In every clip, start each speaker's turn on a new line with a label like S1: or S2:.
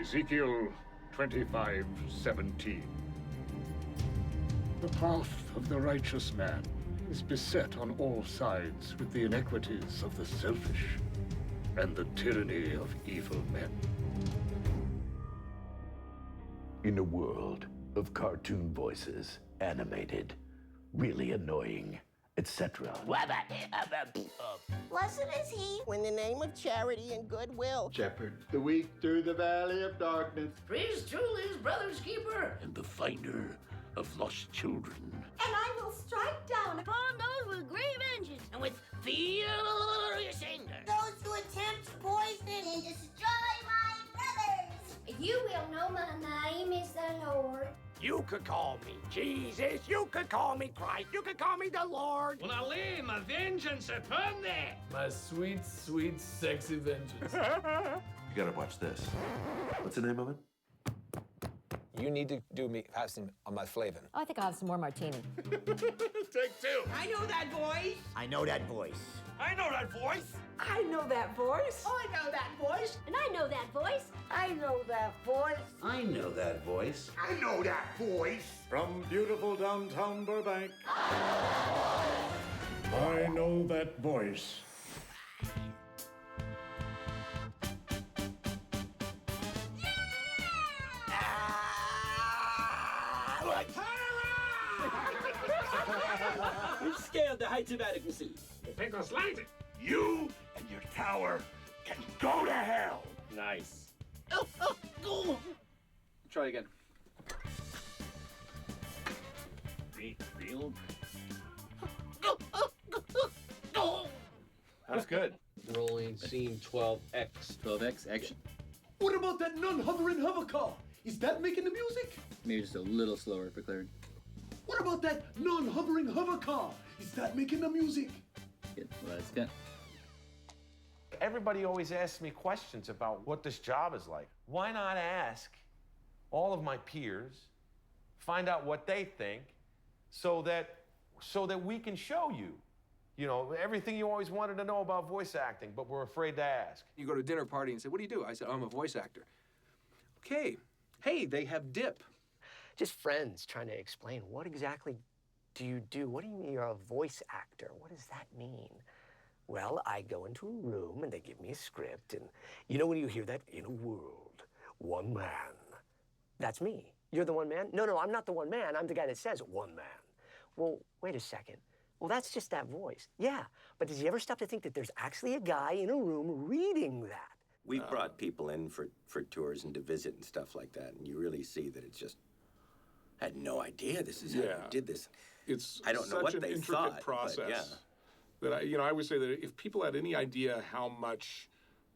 S1: Ezekiel 25:17. The path of the righteous man is beset on all sides with the inequities of the selfish and the tyranny of evil men.
S2: In a world of cartoon voices, animated, really annoying, etc.
S3: Blessed is he in the name of charity and goodwill.
S4: Shepherd the weak through the valley of darkness.
S5: Praise truly his brother's keeper.
S2: And the finder of lost children.
S3: And I will strike down
S5: Upon those with grave vengeance and with furious anger.
S3: those who attempt poison and destroy my brothers.
S6: You will know my name is the Lord.
S5: You could call me Jesus. You could call me Christ. You could call me the Lord.
S7: Well, I'll lay my vengeance upon thee.
S8: My sweet, sweet, sexy vengeance.
S9: You gotta watch this. What's the name of it?
S10: You need to have some on my flavin.
S11: Oh, I think I'll have some more martini.
S7: Take two.
S3: I know that voice.
S5: I know that voice.
S7: I know that voice.
S3: I know that voice. Oh, I know that voice.
S6: And I know that voice.
S3: I know that voice.
S9: I know that voice.
S5: I know that voice.
S4: From beautiful downtown Burbank.
S1: I know that voice.
S8: We've scaled the heights of adequacy.
S7: You think I'll slight it?
S5: You and your tower can go to hell.
S7: Nice.
S8: Try again.
S7: Beat field.
S8: That's good. Rolling scene 12X. 12X, action.
S4: What about that non-hovering hover car? Is that making the music?
S8: Maybe just a little slower for clarity.
S4: What about that non-hovering hover car? Is that making the music?
S8: Good. Well, that's good.
S12: Everybody always asks me questions about what this job is like. Why not ask all of my peers, find out what they think, so that we can show you, everything you always wanted to know about voice acting, but we're afraid to ask.
S10: You go to a dinner party and say, "What do you do?" I said, "I'm a voice actor." Okay. Hey, they have dip.
S5: Just friends trying to explain what exactly do you do? What do you mean you're a voice actor? What does that mean? Well, I go into a room and they give me a script, and when you hear that, in a world, one man, that's me. You're the one man? No, I'm not the one man. I'm the guy that says one man. Well, wait a second. Well, that's just that voice. Yeah, but did you ever stop to think that there's actually a guy in a room reading that?
S13: We've brought people in for tours and to visit and stuff like that, and you really see that it's just, I had no idea this is how you did this.
S7: It's
S13: I don't know what they
S7: such an intricate process that I would say that if people had any idea how much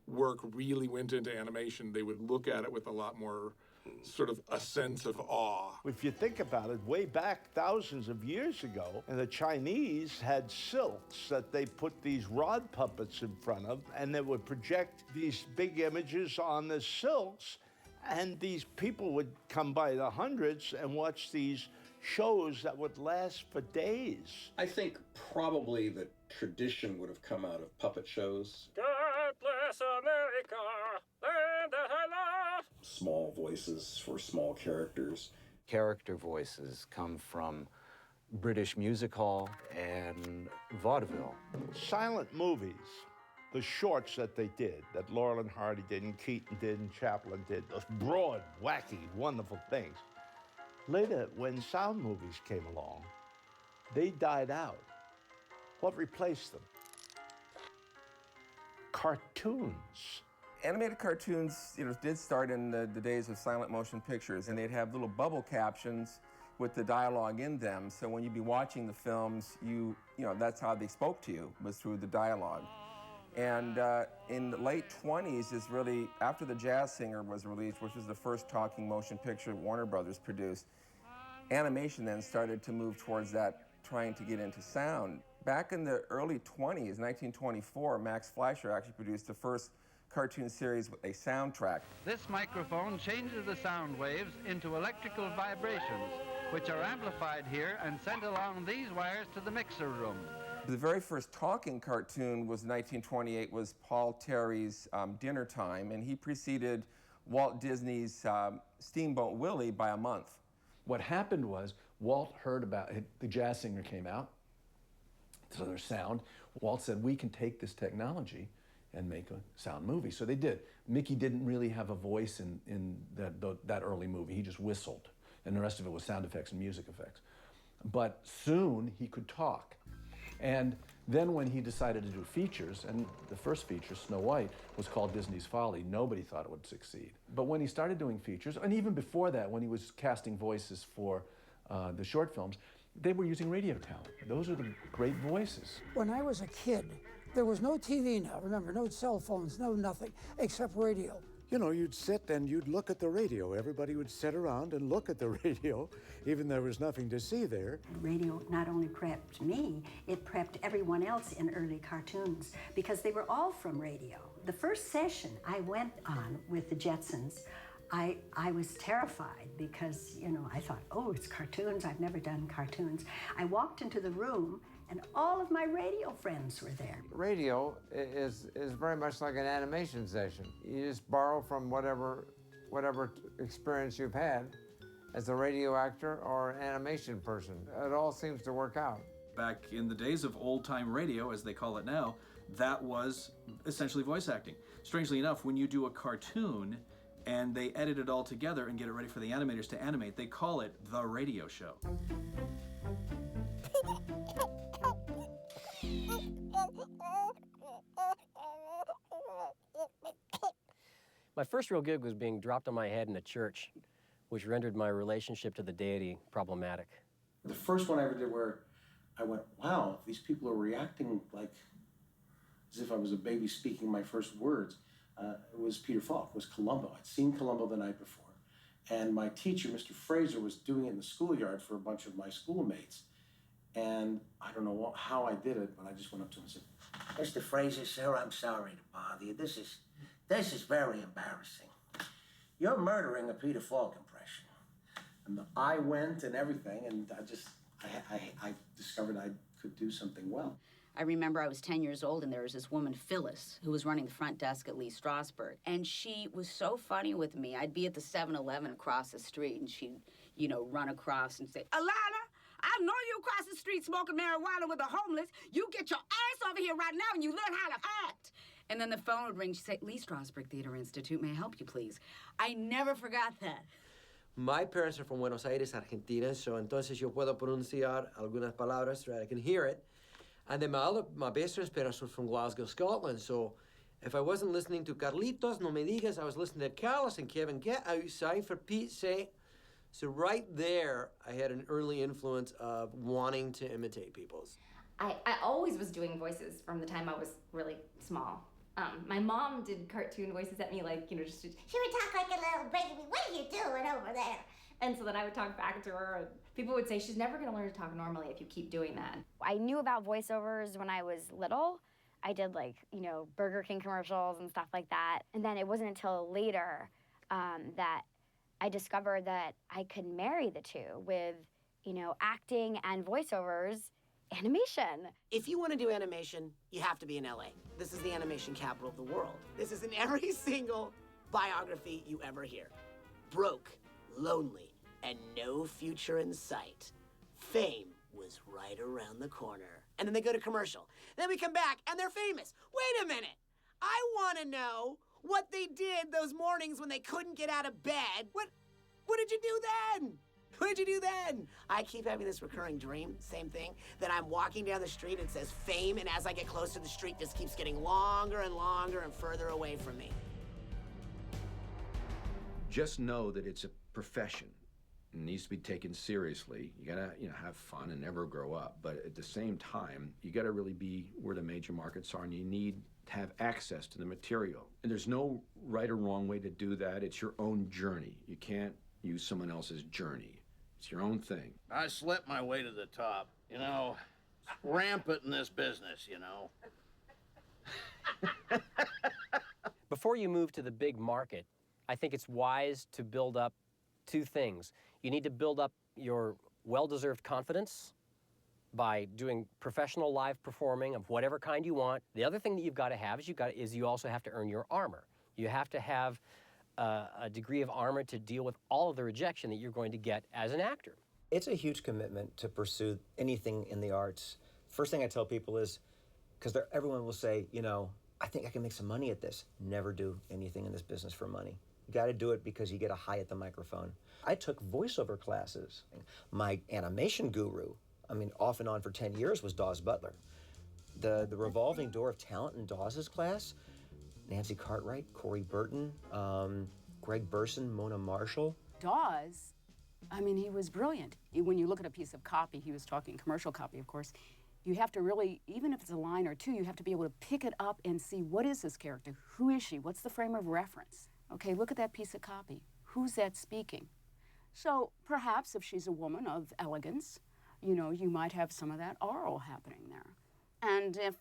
S7: work really went into animation, they would look at it with a lot more sort of a sense of awe.
S14: If you think about it, way back thousands of years ago, and the Chinese had silks that they put these rod puppets in front of, and they would project these big images on the silks, and these people would come by the hundreds and watch these shows that would last for days.
S15: I think probably the tradition would have come out of puppet shows.
S7: God bless America, land that I love.
S15: Small voices for small characters.
S16: Character voices come from British music hall and vaudeville.
S14: Silent movies, the shorts that they did, that Laurel and Hardy did, and Keaton did, and Chaplin did, those broad, wacky, wonderful things. Later, when sound movies came along, they died out. What replaced them? Cartoons.
S17: Animated cartoons, did start in the days of silent motion pictures, and they'd have little bubble captions with the dialogue in them. So when you'd be watching the films, that's how they spoke to you, was through the dialogue. And in the late 20s is really after The Jazz Singer was released, which was the first talking motion picture Warner Brothers produced. Animation then started to move towards that, trying to get into sound. Back in the early 20s, 1924, Max Fleischer actually produced the first cartoon series with a soundtrack.
S18: This microphone changes the sound waves into electrical vibrations, which are amplified here and sent along these wires to the mixer room.
S17: The very first talking cartoon was 1928, was Paul Terry's Dinner Time, and he preceded Walt Disney's Steamboat Willie by a month.
S11: What happened was Walt heard about it, the Jazz Singer came out, so their sound. Walt said, we can take this technology and make a sound movie. So they did. Mickey didn't really have a voice in that early movie. He just whistled, and the rest of it was sound effects and music effects. But soon he could talk. And then when he decided to do features, and the first feature, Snow White, was called Disney's Folly, nobody thought it would succeed. But when he started doing features, and even before that, when he was casting voices for the short films, they were using radio talent. Those are the great voices.
S19: When I was a kid, there was no TV now, remember, no cell phones, no nothing, except radio.
S20: You know, you'd sit and you'd look at the radio. Everybody would sit around and look at the radio, even though there was nothing to see there.
S21: Radio not only prepped me, it prepped everyone else in early cartoons, because they were all from radio. The first session I went on with the Jetsons, I was terrified because, you know, I thought, oh, it's cartoons. I've never done cartoons. I walked into the room and all of my radio friends were there.
S22: Radio is very much like an animation session. You just borrow from whatever experience you've had as a radio actor or animation person. It all seems to work out.
S23: Back in the days of old-time radio, as they call it now, that was essentially voice acting. Strangely enough, when you do a cartoon and they edit it all together and get it ready for the animators to animate, they call it the radio show.
S24: My first real gig was being dropped on my head in a church, which rendered my relationship to the deity problematic.
S25: The first one I ever did where I went, wow, these people are reacting like as if I was a baby speaking my first words. It was Peter Falk, it was Columbo. I'd seen Columbo the night before. And my teacher, Mr. Fraser, was doing it in the schoolyard for a bunch of my schoolmates. And I don't know how I did it, but I just went up to him and said,
S26: Mr. Fraser, sir, I'm sorry to bother you. This is very embarrassing. You're murdering a Peter Falk impression.
S25: And I went and everything, and I discovered I could do something well.
S27: I remember I was 10 years old, and there was this woman, Phyllis, who was running the front desk at Lee Strasberg. And she was so funny with me. I'd be at the 7-Eleven across the street, and she'd, you know, run across and say, Alana, I know you across the street smoking marijuana with the homeless. You get your ass over here right now, and you learn how to act. And then the phone would ring. She'd say, Lee Strasberg Theater Institute, may I help you, please? I never forgot that.
S28: My parents are from Buenos Aires, Argentina, so entonces yo puedo pronunciar algunas palabras, right? I can hear it. And then my best friend's parents were from Glasgow, Scotland, so if I wasn't listening to Carlitos, no me digas, I was listening to Carlos and Kevin, get outside for Pete's sake. So right there, I had an early influence of wanting to imitate people's.
S29: I always was doing voices from the time I was really small. My mom did cartoon voices at me, like, you know, just...
S3: She would talk like a little baby. What are you doing over there?
S29: And so then I would talk back to her, and people would say, she's never going to learn to talk normally if you keep doing that.
S30: I knew about voiceovers when I was little. I did, like, you know, Burger King commercials and stuff like that. And then it wasn't until later that I discovered that I could marry the two with, you know, acting and voiceovers, animation.
S5: If you want to do animation, you have to be in LA. This is the animation capital of the world. This is in every single biography you ever hear. Broke, lonely, and no future in sight. Fame was right around the corner. And then they go to commercial. Then we come back, and they're famous. Wait a minute. I want to know what they did those mornings when they couldn't get out of bed. What did you do then? What did you do then? I keep having this recurring dream, same thing, that I'm walking down the street, it says fame, and as I get closer to the street, this keeps getting longer and longer and further away from me.
S10: Just know that it's a profession. It needs to be taken seriously. You gotta, have fun and never grow up. But at the same time, you gotta really be where the major markets are, and you need to have access to the material. And there's no right or wrong way to do that. It's your own journey. You can't use someone else's journey. It's your own thing.
S31: I slept my way to the top. You know, it's rampant in this business, you know.
S24: Before you move to the big market, I think it's wise to build up two things. You need to build up your well-deserved confidence by doing professional live performing of whatever kind you want. The other thing that you've got to have is you also have to earn your armor. You have to have a degree of armor to deal with all of the rejection that you're going to get as an actor.
S1: It's a huge commitment to pursue anything in the arts. First thing I tell people is, because everyone will say, you know, I think I can make some money at this. Never do anything in this business for money. You got to do it because you get a high at the microphone. I took voiceover classes. My animation guru, I mean, off and on for 10 years, was Dawes Butler. The revolving door of talent in Dawes' class, Nancy Cartwright, Corey Burton, Greg Burson, Mona Marshall.
S2: Dawes, I mean, he was brilliant. When you look at a piece of copy, he was talking commercial copy, of course, you have to really, even if it's a line or two, you have to be able to pick it up and see, what is this character? Who is she? What's the frame of reference? Okay, look at that piece of copy. Who's that speaking? So perhaps if she's a woman of elegance, you know, you might have some of that oral happening there. And if,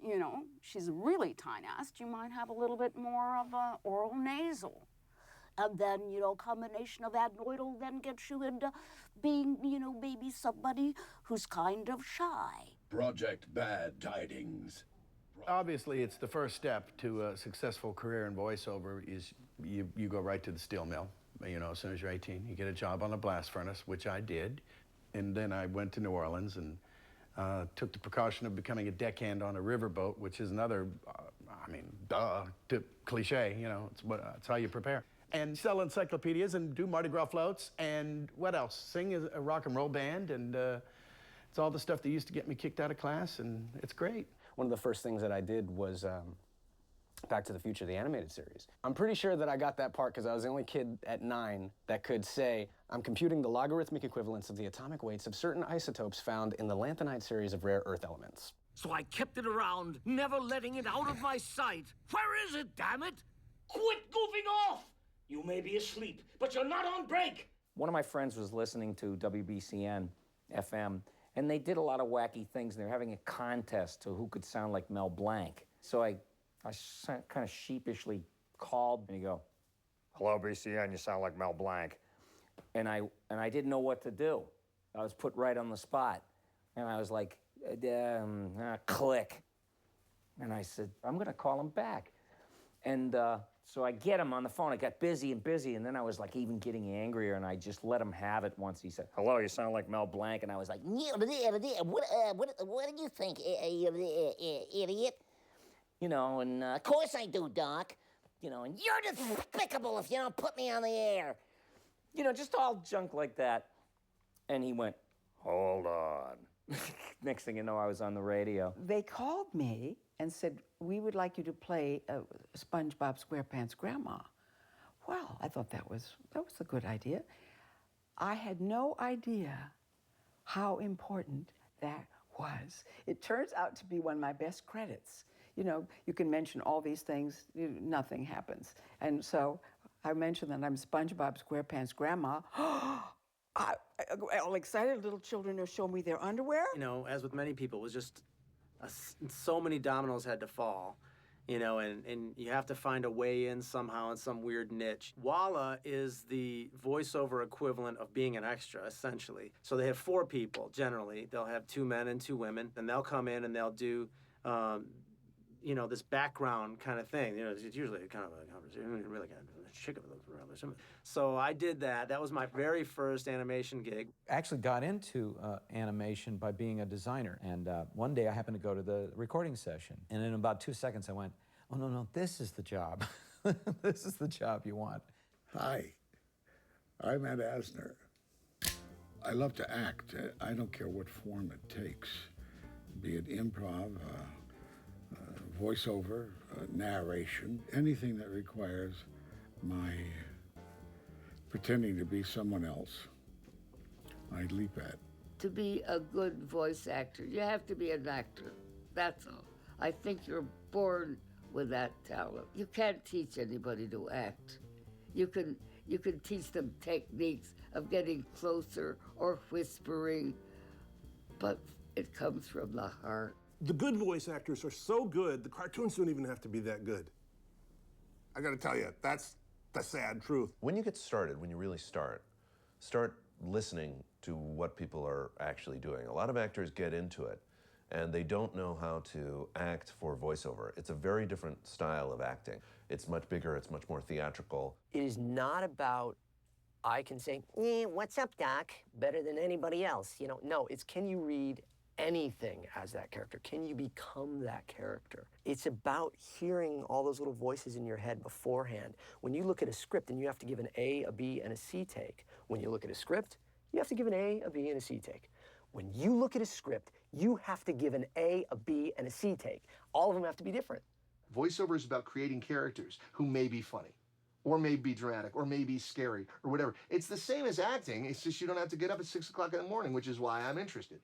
S2: you know, she's really tiny-assed, you might have a little bit more of a oral nasal. And then, you know, combination of adenoidal then gets you into being, you know, maybe somebody who's kind of shy.
S4: Project Bad Tidings.
S11: Obviously, it's the first step to a successful career in voiceover is you go right to the steel mill. You know, as soon as you're 18, you get a job on a blast furnace, which I did. And then I went to New Orleans and took the precaution of becoming a deckhand on a riverboat, which is another, I mean, cliche, you know, it's how you prepare. And sell encyclopedias and do Mardi Gras floats and what else? Sing a rock and roll band, and it's all the stuff that used to get me kicked out of class, and it's great.
S6: One of the first things that I did was Back to the Future, the animated series. I'm pretty sure that I got that part because I was the only kid at 9 that could say, I'm computing the logarithmic equivalence of the atomic weights of certain isotopes found in the lanthanide series of rare earth elements.
S7: So I kept it around, never letting it out of my sight. Where is it, damn it? Quit goofing off! You may be asleep, but you're not on break!
S8: One of my friends was listening to WBCN FM, and they did a lot of wacky things. They were having a contest to who could sound like Mel Blanc. So I kind of sheepishly called, and you go, hello, BCN, you sound like Mel Blanc. And I didn't know what to do. I was put right on the spot. And I was like, click. And I said, I'm gonna call him back. And so I get him on the phone. I got busy, and then I was like even getting angrier, and I just let him have it once. He said, hello, you sound like Mel Blanc. And I was like, what do you think, idiot? You know, and of course I do, Doc. You know, and you're despicable if you don't put me on the air. You know, just all junk like that. And he went, hold on. Next thing you know, I was on the radio.
S9: They called me and said, we would like you to play SpongeBob SquarePants Grandma. Well, I thought that was a good idea. I had no idea how important that was. It turns out to be one of my best credits. You know, you can mention all these things, nothing happens. And so I mentioned that I'm SpongeBob SquarePants Grandma. All excited little children are showing me their underwear.
S12: You know, as with many people, it was just so many dominoes had to fall, you know, and you have to find a way in somehow in some weird niche. Walla is the voiceover equivalent of being an extra, essentially. So they have 4 people, generally. They'll have 2 men and 2 women, and they'll come in and they'll do, you know, this background kind of thing. You know, it's usually kind of a conversation, really kind of chick of those. So I did that. That was my very first animation gig.
S13: I actually got into animation by being a designer. And one day I happened to go to the recording session. And in about 2 seconds I went, oh, no, this is the job. This is the job you want.
S4: Hi, I'm Ed Asner. I love to act. I don't care what form it takes, be it improv, voiceover, narration, anything that requires my pretending to be someone else, I leap at.
S15: To be a good voice actor, you have to be an actor. That's all. I think you're born with that talent. You can't teach anybody to act. You can teach them techniques of getting closer or whispering, but it comes from the heart.
S16: The good voice actors are so good, the cartoons don't even have to be that good. I gotta tell you, that's the sad truth.
S32: When you get started, when you really start listening to what people are actually doing. A lot of actors get into it and they don't know how to act for voiceover. It's a very different style of acting. It's much bigger, it's much more theatrical.
S5: It is not about, I can say, what's up, Doc, better than anybody else. You know, no, it's can you read anything as that character? Can you become that character? It's about hearing all those little voices in your head beforehand. When you look at a script and you have to give an A, a B, and a C take, when you look at a script, you have to give an A, a B, and a C take. When you look at a script, you have to give an A, a B, and a C take. All of them have to be different.
S14: Voiceover is about creating characters who may be funny, or may be dramatic, or may be scary, or whatever. It's the same as acting, it's just you don't have to get up at 6 o'clock in the morning, which is why I'm interested.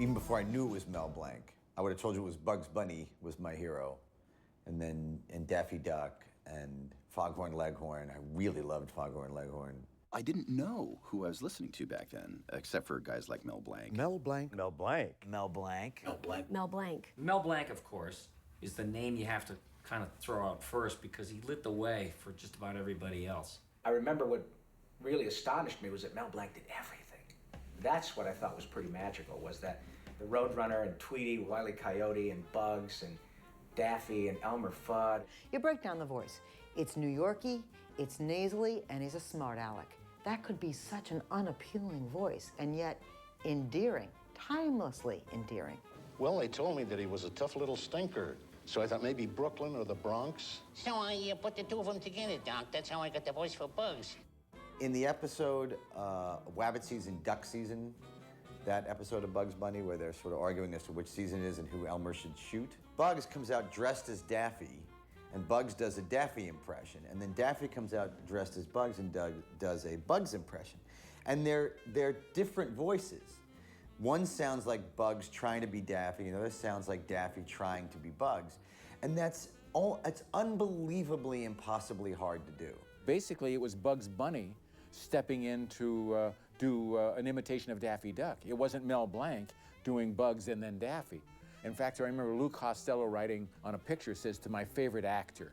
S17: Even before I knew it was Mel Blanc, I would have told you it was Bugs Bunny was my hero, and Daffy Duck, and Foghorn Leghorn. I really loved Foghorn Leghorn.
S18: I didn't know who I was listening to back then, except for guys like Mel Blanc.
S17: Mel Blanc. Mel Blanc. Mel Blanc.
S18: Mel Blanc.
S29: Mel Blanc.
S8: Mel Blanc, of course, is the name you have to kind of throw out first because he lit the way for just about everybody else.
S19: I remember what really astonished me was that Mel Blanc did everything. That's what I thought was pretty magical, was that the Roadrunner and Tweety, Wile E. Coyote and Bugs and Daffy and Elmer Fudd.
S20: You break down the voice. It's New Yorkie, it's nasally, and he's a smart aleck. That could be such an unappealing voice, and yet endearing, timelessly endearing.
S21: Well, they told me that he was a tough little stinker, so I thought maybe Brooklyn or the Bronx.
S22: So I put the two of them together, Doc. That's how I got the voice for Bugs.
S17: In the episode Wabbit Season, Duck Season, that episode of Bugs Bunny where they're sort of arguing as to which season it is and who Elmer should shoot, Bugs comes out dressed as Daffy, and Bugs does a Daffy impression, and then Daffy comes out dressed as Bugs and does a Bugs impression. And they're different voices. One sounds like Bugs trying to be Daffy, and the other sounds like Daffy trying to be Bugs. And it's unbelievably impossibly hard to do.
S13: Basically, it was Bugs Bunny stepping in to do an imitation of Daffy Duck. It wasn't Mel Blanc doing Bugs and then Daffy. In fact, I remember Lou Costello writing on a picture, says, to my favorite actor.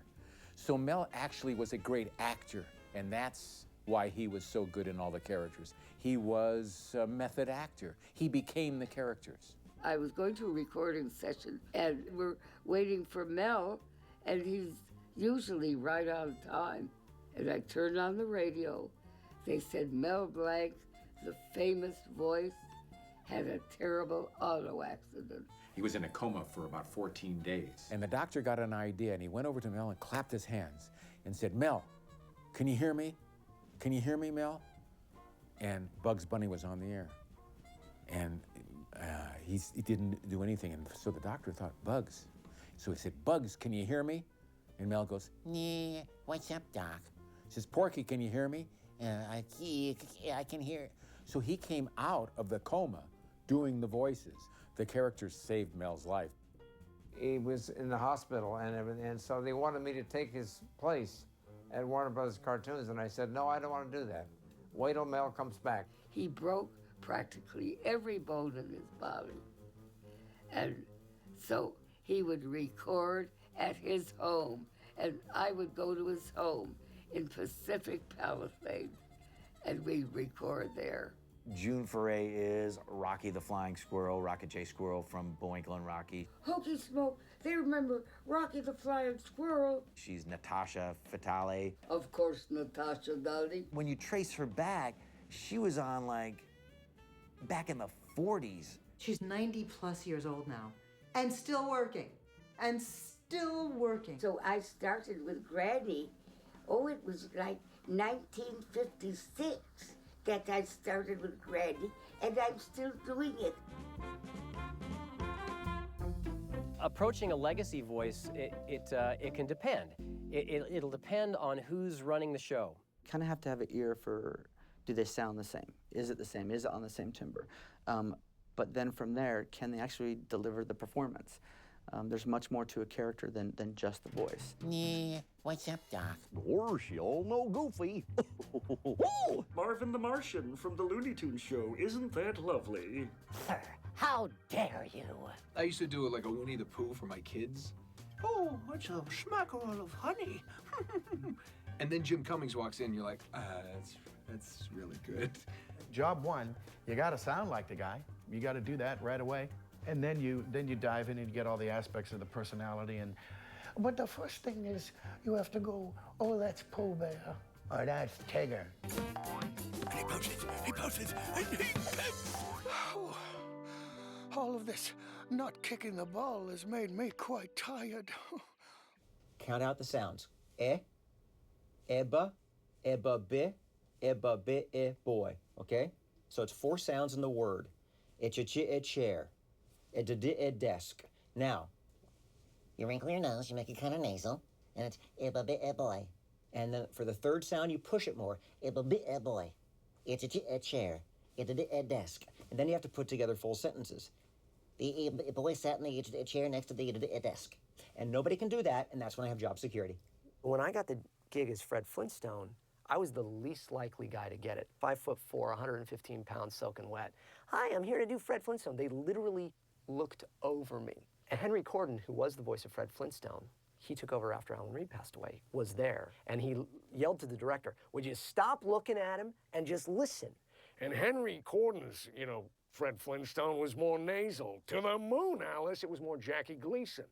S13: So Mel actually was a great actor, and that's why he was so good in all the characters. He was a method actor. He became the characters.
S15: I was going to a recording session, and we're waiting for Mel, and he's usually right on time. And I turned on the radio. They said Mel Blanc, the famous voice, had a terrible auto accident.
S6: He was in a coma for about 14 days.
S13: And the doctor got an idea, and he went over to Mel and clapped his hands and said, "Mel, can you hear me? Can you hear me, Mel?" And Bugs Bunny was on the air. And he didn't do anything, and so the doctor thought, Bugs. So he said, "Bugs, can you hear me?" And Mel goes, "Yeah, what's up, Doc?" He says, "Porky, can you hear me?" Yeah, I can hear. So he came out of the coma doing the voices. The characters saved Mel's life.
S23: He was in the hospital and everything, and so they wanted me to take his place at Warner Brothers Cartoons, and I said, no, I don't want to do that. Wait till Mel comes back.
S15: He broke practically every bone in his body. And so he would record at his home, and I would go to his home in Pacific Palisades, and we'd record there.
S25: June Foray is Rocky the Flying Squirrel, Rocket J. Squirrel from Bullwinkle and Rocky.
S15: Hokey Smoke, they remember Rocky the Flying Squirrel.
S25: She's Natasha Fatale.
S15: Of course, Natasha Dudley.
S25: When you trace her back, she was on back in the 40s.
S20: She's 90 plus years old now, and still working, and still working.
S3: So I started with Granny. Oh, it was like 1956 that I started with Granny, and I'm still doing it.
S24: Approaching a legacy voice, it can depend. It'll depend on who's running the show.
S26: Kind of have to have an ear for, do they sound the same? Is it the same? Is it on the same timbre? But then from there, can they actually deliver the performance? There's much more to a character than just the voice.
S23: Yeah, what's up, Doc?
S27: Of course, you all know Goofy.
S7: Marvin the Martian from the Looney Tunes show. Isn't that lovely?
S22: Sir, how dare you?
S11: I used to do it like a Winnie the Pooh for my kids. Oh, it's a smackerel of honey. And then Jim Cummings walks in, you're like, that's
S1: That's really good.
S2: Job one, you got to sound like the guy. You got to do that right away. And then you dive in and you get all the aspects of the personality. And but the first thing is you have to go, oh, that's Pooh Bear, or that's Tigger.
S4: And he poaches,
S2: Oh, all of this not kicking the ball has made me quite tired.
S5: Count out the sounds. Eba, be, boy. Okay? So it's 4 sounds in the word. Chair. Desk. Now, you wrinkle your nose, you make it kind of nasal, and it's boy. And then for the third sound, you push it more. Boy. It's a chair. It's a desk. And then you have to put together full sentences. The boy sat in the chair next to the desk. And nobody can do that, and that's when I have job security.
S9: When I got the gig as Fred Flintstone, I was the least likely guy to get it. 5'4", 115 pounds, soaking wet. Hi, I'm here to do Fred Flintstone. They literally looked over me. And Henry Corden, who was the voice of Fred Flintstone, he took over after Alan Reed passed away, was there. And he yelled to the director, would you stop looking at him and just listen?
S10: And Henry Corden's, Fred Flintstone was more nasal. To the moon, Alice, it was more Jackie Gleason.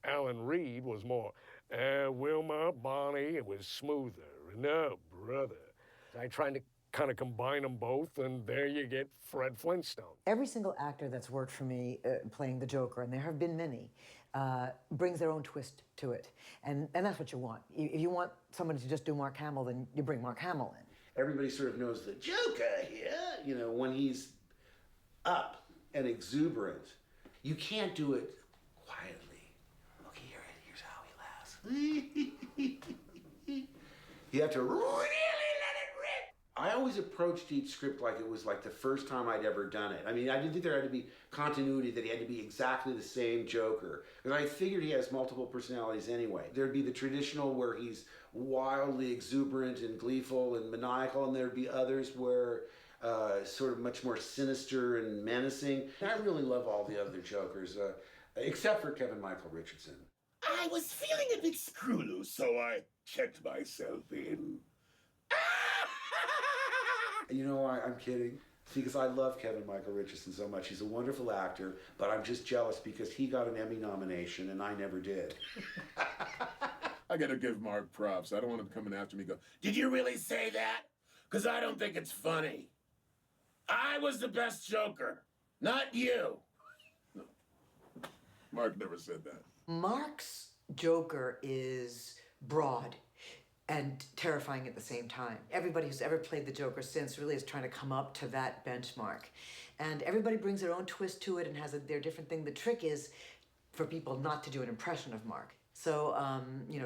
S10: Alan Reed was more, Wilma, Bonnie, it was smoother. No, brother. I tried to kind of combine them both, and there you get Fred Flintstone.
S20: Every single actor that's worked for me playing the Joker, and there have been many, brings their own twist to it. And that's what you want. If you want somebody to just do Mark Hamill, then you bring Mark Hamill in.
S12: Everybody sort of knows the Joker here, when he's up and exuberant. You can't do it quietly. Look here, here's how he laughs. You have to really let it rip. I always approached each script like it was like the first time I'd ever done it. I mean, I didn't think there had to be continuity, that he had to be exactly the same Joker. Because I figured he has multiple personalities anyway. There'd be the traditional where he's wildly exuberant and gleeful and maniacal, and there'd be others where sort of much more sinister and menacing. And I really love all the other Jokers, except for Kevin Michael Richardson.
S4: I was feeling a bit screw loose, so I checked myself in.
S12: You know why I'm kidding? Because I love Kevin Michael Richardson so much. He's a wonderful actor, but I'm just jealous because he got an Emmy nomination and I never did.
S4: I gotta give Mark props. I don't want him coming after me and go, did you really say that? Because I don't think it's funny. I was the best Joker, not you. No. Mark never said that.
S20: Mark's Joker is broad and terrifying at the same time. Everybody who's ever played the Joker since really is trying to come up to that benchmark. And everybody brings their own twist to it and has their different thing. The trick is for people not to do an impression of Mark. So,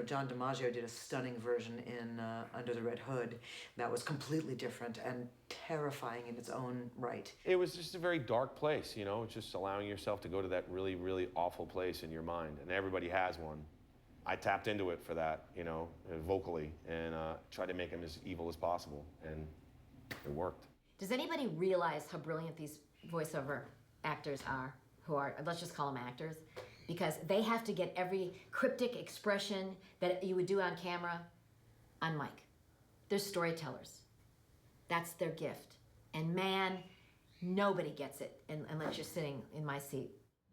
S20: John DiMaggio did a stunning version in Under the Red Hood that was completely different and terrifying in its own right.
S16: It was just a very dark place, just allowing yourself to go to that really, really awful place in your mind. And everybody has one. I tapped into it for that, vocally, and tried to make him as evil as possible, and it worked.
S28: Does anybody realize how brilliant these voiceover actors are, let's just call them actors? Because they have to get every cryptic expression that you would do on camera on mic. They're storytellers. That's their gift. And man, nobody gets it unless you're sitting in my seat.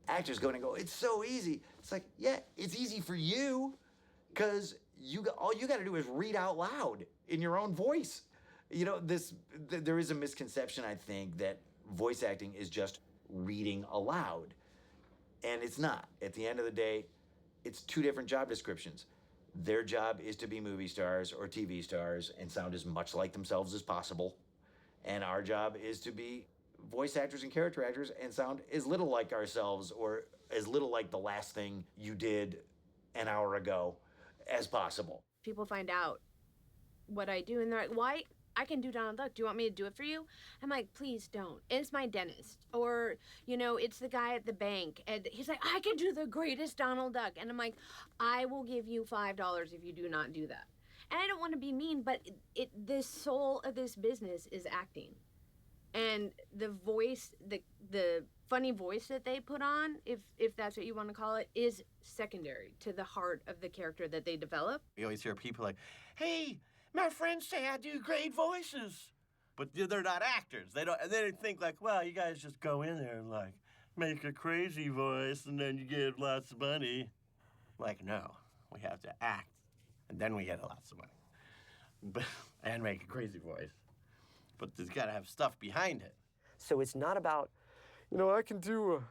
S30: Actors going to go, it's so easy. It's like, yeah, it's easy for you, because all you got to do is read out loud in your own voice. There is a misconception, I think, that voice acting is just reading aloud. And it's not. At the end of the day, it's 2 different job descriptions. Their job is to be movie stars or TV stars and sound as much like themselves as possible. And our job is to be voice actors and character actors and sound as little like ourselves or as little like the last thing you did an hour ago as possible.
S31: People find out what I do and they're like, why? I can do Donald Duck. Do you want me to do it for you? I'm like, please don't. It's my dentist. Or, it's the guy at the bank. And he's like, I can do the greatest Donald Duck. And I'm like, I will give you $5 if you do not do that. And I don't want to be mean, but the soul of this business is acting. And the voice, the funny voice that they put on, if that's what you want to call it, is secondary to the heart of the character that they develop.
S17: You always hear people like, hey,
S1: My friends say I do great voices. But they're not actors. They don't think like, well, you guys just go in there and like make a crazy voice and then you get lots of money. Like, no, we have to act and then we get lots of money. But, and make a crazy voice. But there's got to have stuff behind it.
S9: So it's not about, you know, I can do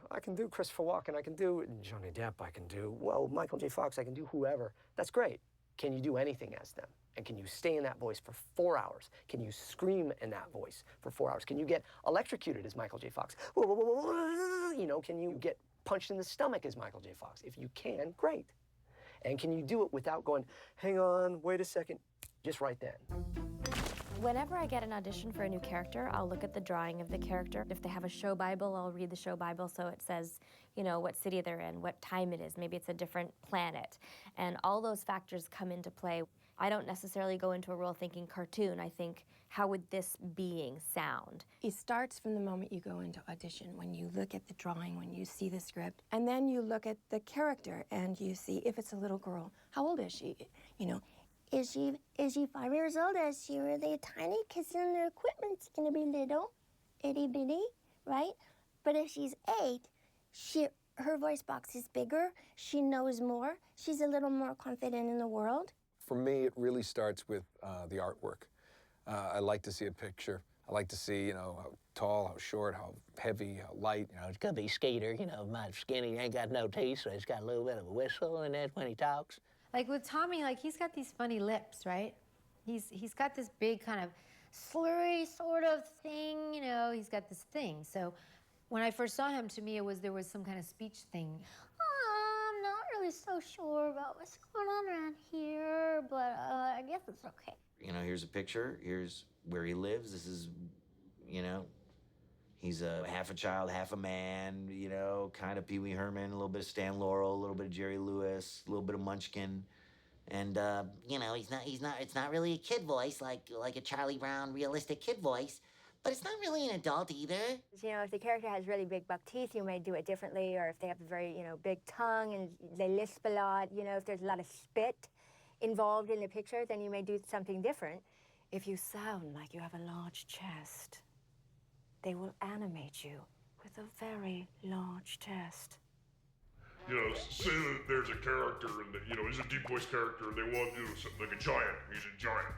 S9: Christopher Walken, I can do Johnny Depp, I can do, well, Michael J. Fox, I can do whoever. That's great. Can you do anything as them? And can you stay in that voice for 4 hours? Can you scream in that voice for 4 hours? Can you get electrocuted as Michael J. Fox? You know, can you get punched in the stomach as Michael J. Fox? If you can, great. And can you do it without going, hang on, wait a second, just right then?
S6: Whenever I get an audition for a new character, I'll look at the drawing of the character. If they have a show Bible, I'll read the show Bible so it says, you know, what city they're in, what time it is. Maybe it's a different planet. And all those factors come into play. I don't necessarily go into a role thinking cartoon. I think, how would this being sound?
S8: It starts from the moment you go into audition, when you look at the drawing, when you see the script, and then you look at the character and you see if it's a little girl, how old is she? You know, is she 5 years old? Is she really tiny? Because then the equipment's gonna be little, itty bitty, right? But if she's 8, her voice box is bigger. She knows more. She's a little more confident in the world.
S13: For me, it really starts with the artwork. I like to see a picture. I like to see, you know, how tall, how short, how heavy, how light.
S22: You know, it's gonna be Skater, you know, my skinny, ain't got no teeth, so he's got a little bit of a whistle in that when he talks.
S28: Like with Tommy, like he's got these funny lips, right? He's got this big kind of slurry sort of thing, you know, he's got this thing. So when I first saw him, to me, there was some kind of speech thing. I'm not really so sure about what's going on around here, but I guess it's okay.
S30: You know, here's a picture. Here's where he lives. This is, you know, he's half a child, half a man, you know, kind of Pee Wee Herman, a little bit of Stan Laurel, a little bit of Jerry Lewis, a little bit of Munchkin. And,
S22: You know, it's not really a kid voice like a Charlie Brown realistic kid voice, but it's not really an adult either.
S8: You know, if the character has really big buck teeth, you may do it differently, or if they have a very, you know, big tongue and they lisp a lot, you know, if there's a lot of spit involved in the picture, then you may do something different. If you sound like you have a large chest, they will animate you with a very large chest.
S14: You know, say that there's a character and, you know, he's a deep voice character and they want, you know, like a giant. He's a giant.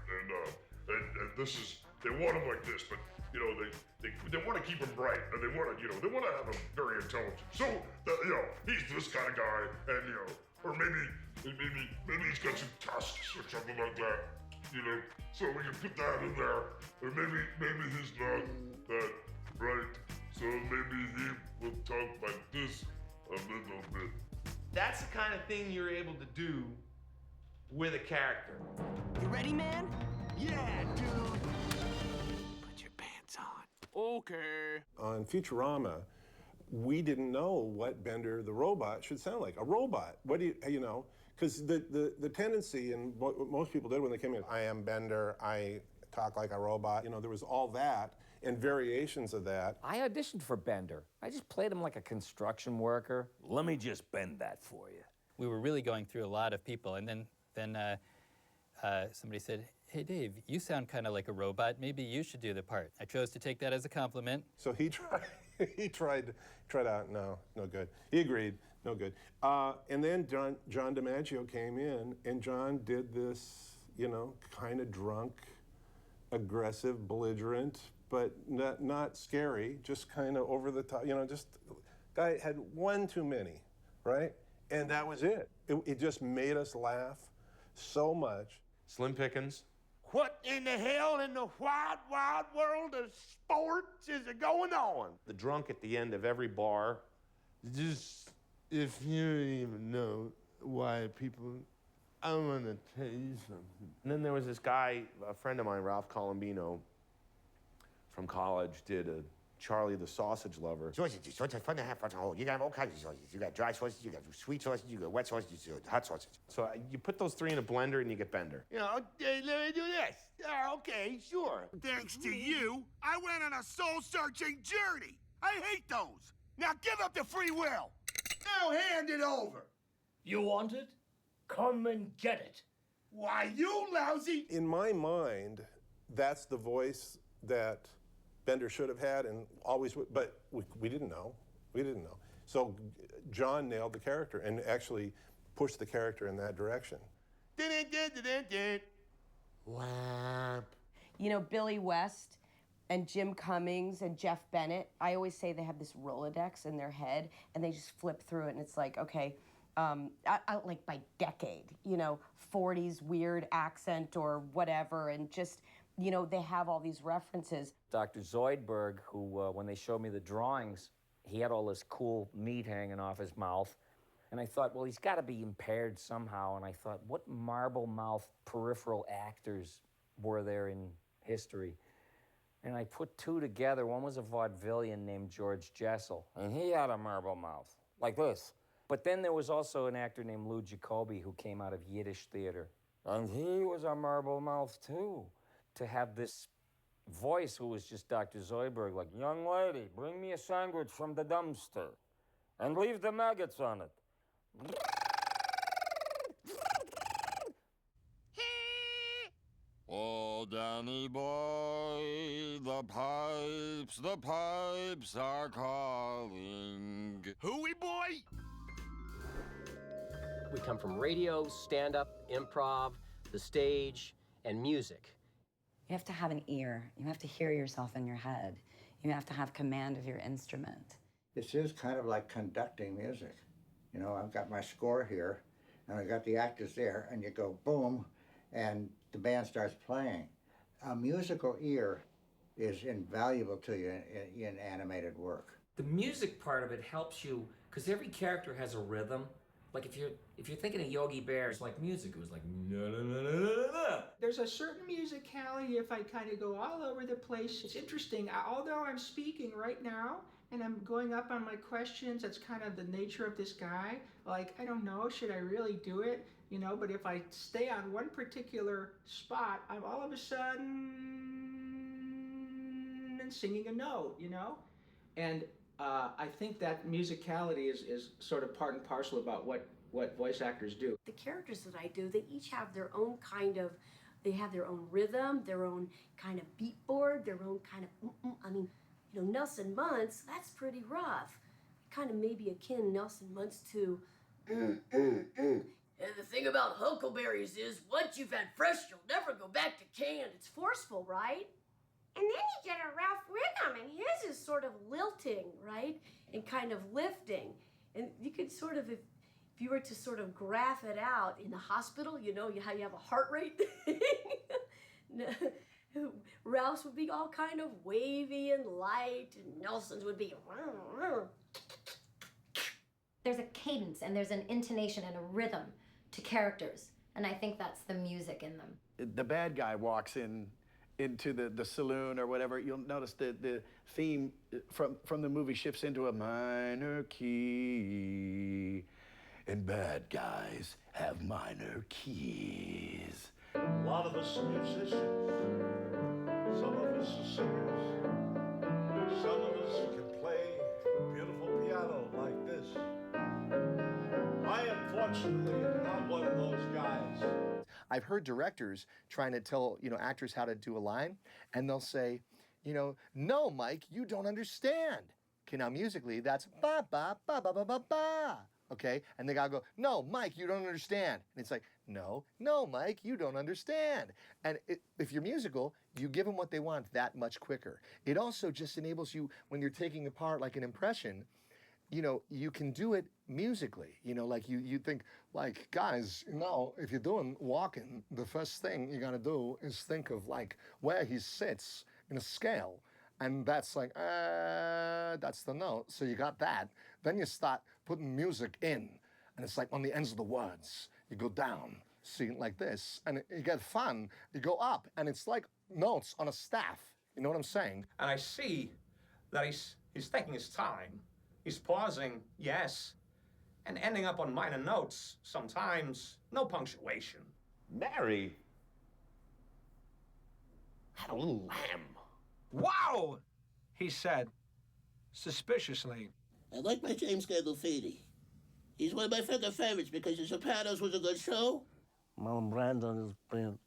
S14: And this is, they want him like this, but, you know, they want to keep him bright and they want to, you know, they want to have him very intelligent. So, you know, he's this kind of guy and, you know, or maybe he's got some tusks or something like that, you know, so we can put that in there. Or maybe he's not that bright, so maybe he will talk like this a little bit.
S15: That's the kind of thing you're able to do with a character.
S7: You ready, man?
S15: Yeah, dude.
S7: Put your pants on. Okay.
S18: On Futurama, we didn't know what Bender the robot should sound like. A robot. What do you know? Because the tendency, and what most people did when they came in, I am Bender, I talk like a robot. You know, there was all that and variations of that.
S19: I auditioned for Bender. I just played him like a construction worker.
S21: Let me just bend that for you.
S25: We were really going through a lot of people, and then somebody said, "Hey, Dave, you sound kind of like a robot. Maybe you should do the part." I chose to take that as a compliment.
S18: So he tried out, no good. He agreed, no good. And then John DiMaggio came in, and John did this, you know, kind of drunk, aggressive, belligerent, but not scary, just kind of over the top, you know, just, guy had one too many, right? And that was it. It just made us laugh so much.
S16: Slim Pickens.
S15: What in the hell in the wide world of sports is going on?
S16: The drunk at the end of every bar.
S15: Just, if you don't even know why people, I want to tell you something.
S16: And then there was this guy, a friend of mine, Ralph Colombino, from college, did a Charlie the Sausage Lover.
S22: Sausages, fun to have fun. You got all kinds of sausages. You got dry sausages, you got sweet sausages, you got wet sausages, you got hot sausages.
S16: So you put those three in a blender and you get Bender.
S15: You know, let me do this. Yeah, okay, sure. Thanks to you, I went on a soul-searching journey. I hate those. Now give up the free will. Now hand it over.
S7: You want it? Come and get it.
S15: Why, you lousy!
S18: In my mind, that's the voice that Bender should have had and always would, but we didn't know. We didn't know. So John nailed the character and actually pushed the character in that direction.
S2: Wow.
S3: You know, Billy West and Jim Cummings and Jeff Bennett, I always say they have this Rolodex in their head and they just flip through it and it's like, okay, like by decade, you know, 40s weird accent or whatever, and just, you know, they have all these references.
S19: Dr. Zoidberg, who, when they showed me the drawings, he had all this cool meat hanging off his mouth. And I thought, well, he's got to be impaired somehow. And I thought, what marble-mouthed peripheral actors were there in history? And I put two together. One was a vaudevillian named George Jessel, and he had a marble mouth, like this. But then there was also an actor named Lou Jacoby who came out of Yiddish theater, and he was a marble mouth too. To have this voice who was just Dr. Zoidberg, like, young lady, bring me a sandwich from the dumpster, and leave the maggots on it.
S5: Oh, Danny boy, the pipes are calling.
S15: Hooey boy?
S10: We come from radio, stand-up, improv, the stage, and music.
S11: You have to have an ear. You have to hear yourself in your head. You have to have command of your instrument.
S12: This is kind of like conducting music. You know, I've got my score here, and I got the actors there, and you go boom, and the band starts playing. A musical ear is invaluable to you in animated work.
S23: The music part of it helps you, because every character has a rhythm. Like if you're thinking of Yogi Bear, it's like music. It was like na na na na na na.
S24: There's a certain musicality if I kind of go all over the place. It's interesting. Although I'm speaking right now and I'm going up on my questions, that's kind of the nature of this guy. Like, I don't know, should I really do it? You know, but if I stay on one particular spot, I'm all of a sudden singing a note, you know? And I think that musicality is sort of part and parcel about what voice actors do.
S26: The characters that I do, they each have their own kind of, they have their own rhythm, their own kind of beat board, their own kind of, I mean, you know, Nelson Muntz, that's pretty rough. Kind of maybe akin Nelson Muntz to, And the thing about huckleberries is, once you've had fresh, you'll never go back to canned. It's forceful, right? And then you get a Ralph Wiggum, and his is sort of lilting, right? And kind of lifting. And you could sort of, if you were to sort of graph it out in the hospital, you know how you have a heart rate thing? Ralph's would be all kind of wavy and light, and Nelson's would be...
S6: There's a cadence, and there's an intonation and a rhythm to characters, and I think that's the music in them.
S27: The bad guy walks into the saloon or whatever, you'll notice the theme from the movie shifts into a minor key. And bad guys have minor keys.
S29: A lot of us are musicians. Some of us are singers. Some of us can play beautiful piano like this. I unfortunately am not one of those guys.
S32: I've heard directors trying to tell, actors how to do a line, and they'll say, no, Mike, you don't understand. Okay, now musically, that's ba ba ba ba ba ba ba. Okay, and the guy will go, no, Mike, you don't understand. And it's like, no, Mike, you don't understand. And if you're musical, you give them what they want that much quicker. It also just enables you, when you're taking apart like an impression, you can do it musically. Like you think, like, guys, if you're doing walking, the first thing you gotta do is think of like where he sits in a scale. And that's like, that's the note. So you got that. Then you start putting music in. And it's like on the ends of the words. You go down, see like this. And you get fun. You go up. And it's like notes on a staff. You know what I'm saying?
S24: And I see that he's taking his time. He's pausing, yes, and ending up on minor notes, sometimes no punctuation.
S16: Mary had a little lamb.
S24: Wow, he said, suspiciously.
S33: I like my James Gandolfini. He's one of my favorites because The Sopranos was a good show.
S2: Marlon Brando is brilliant.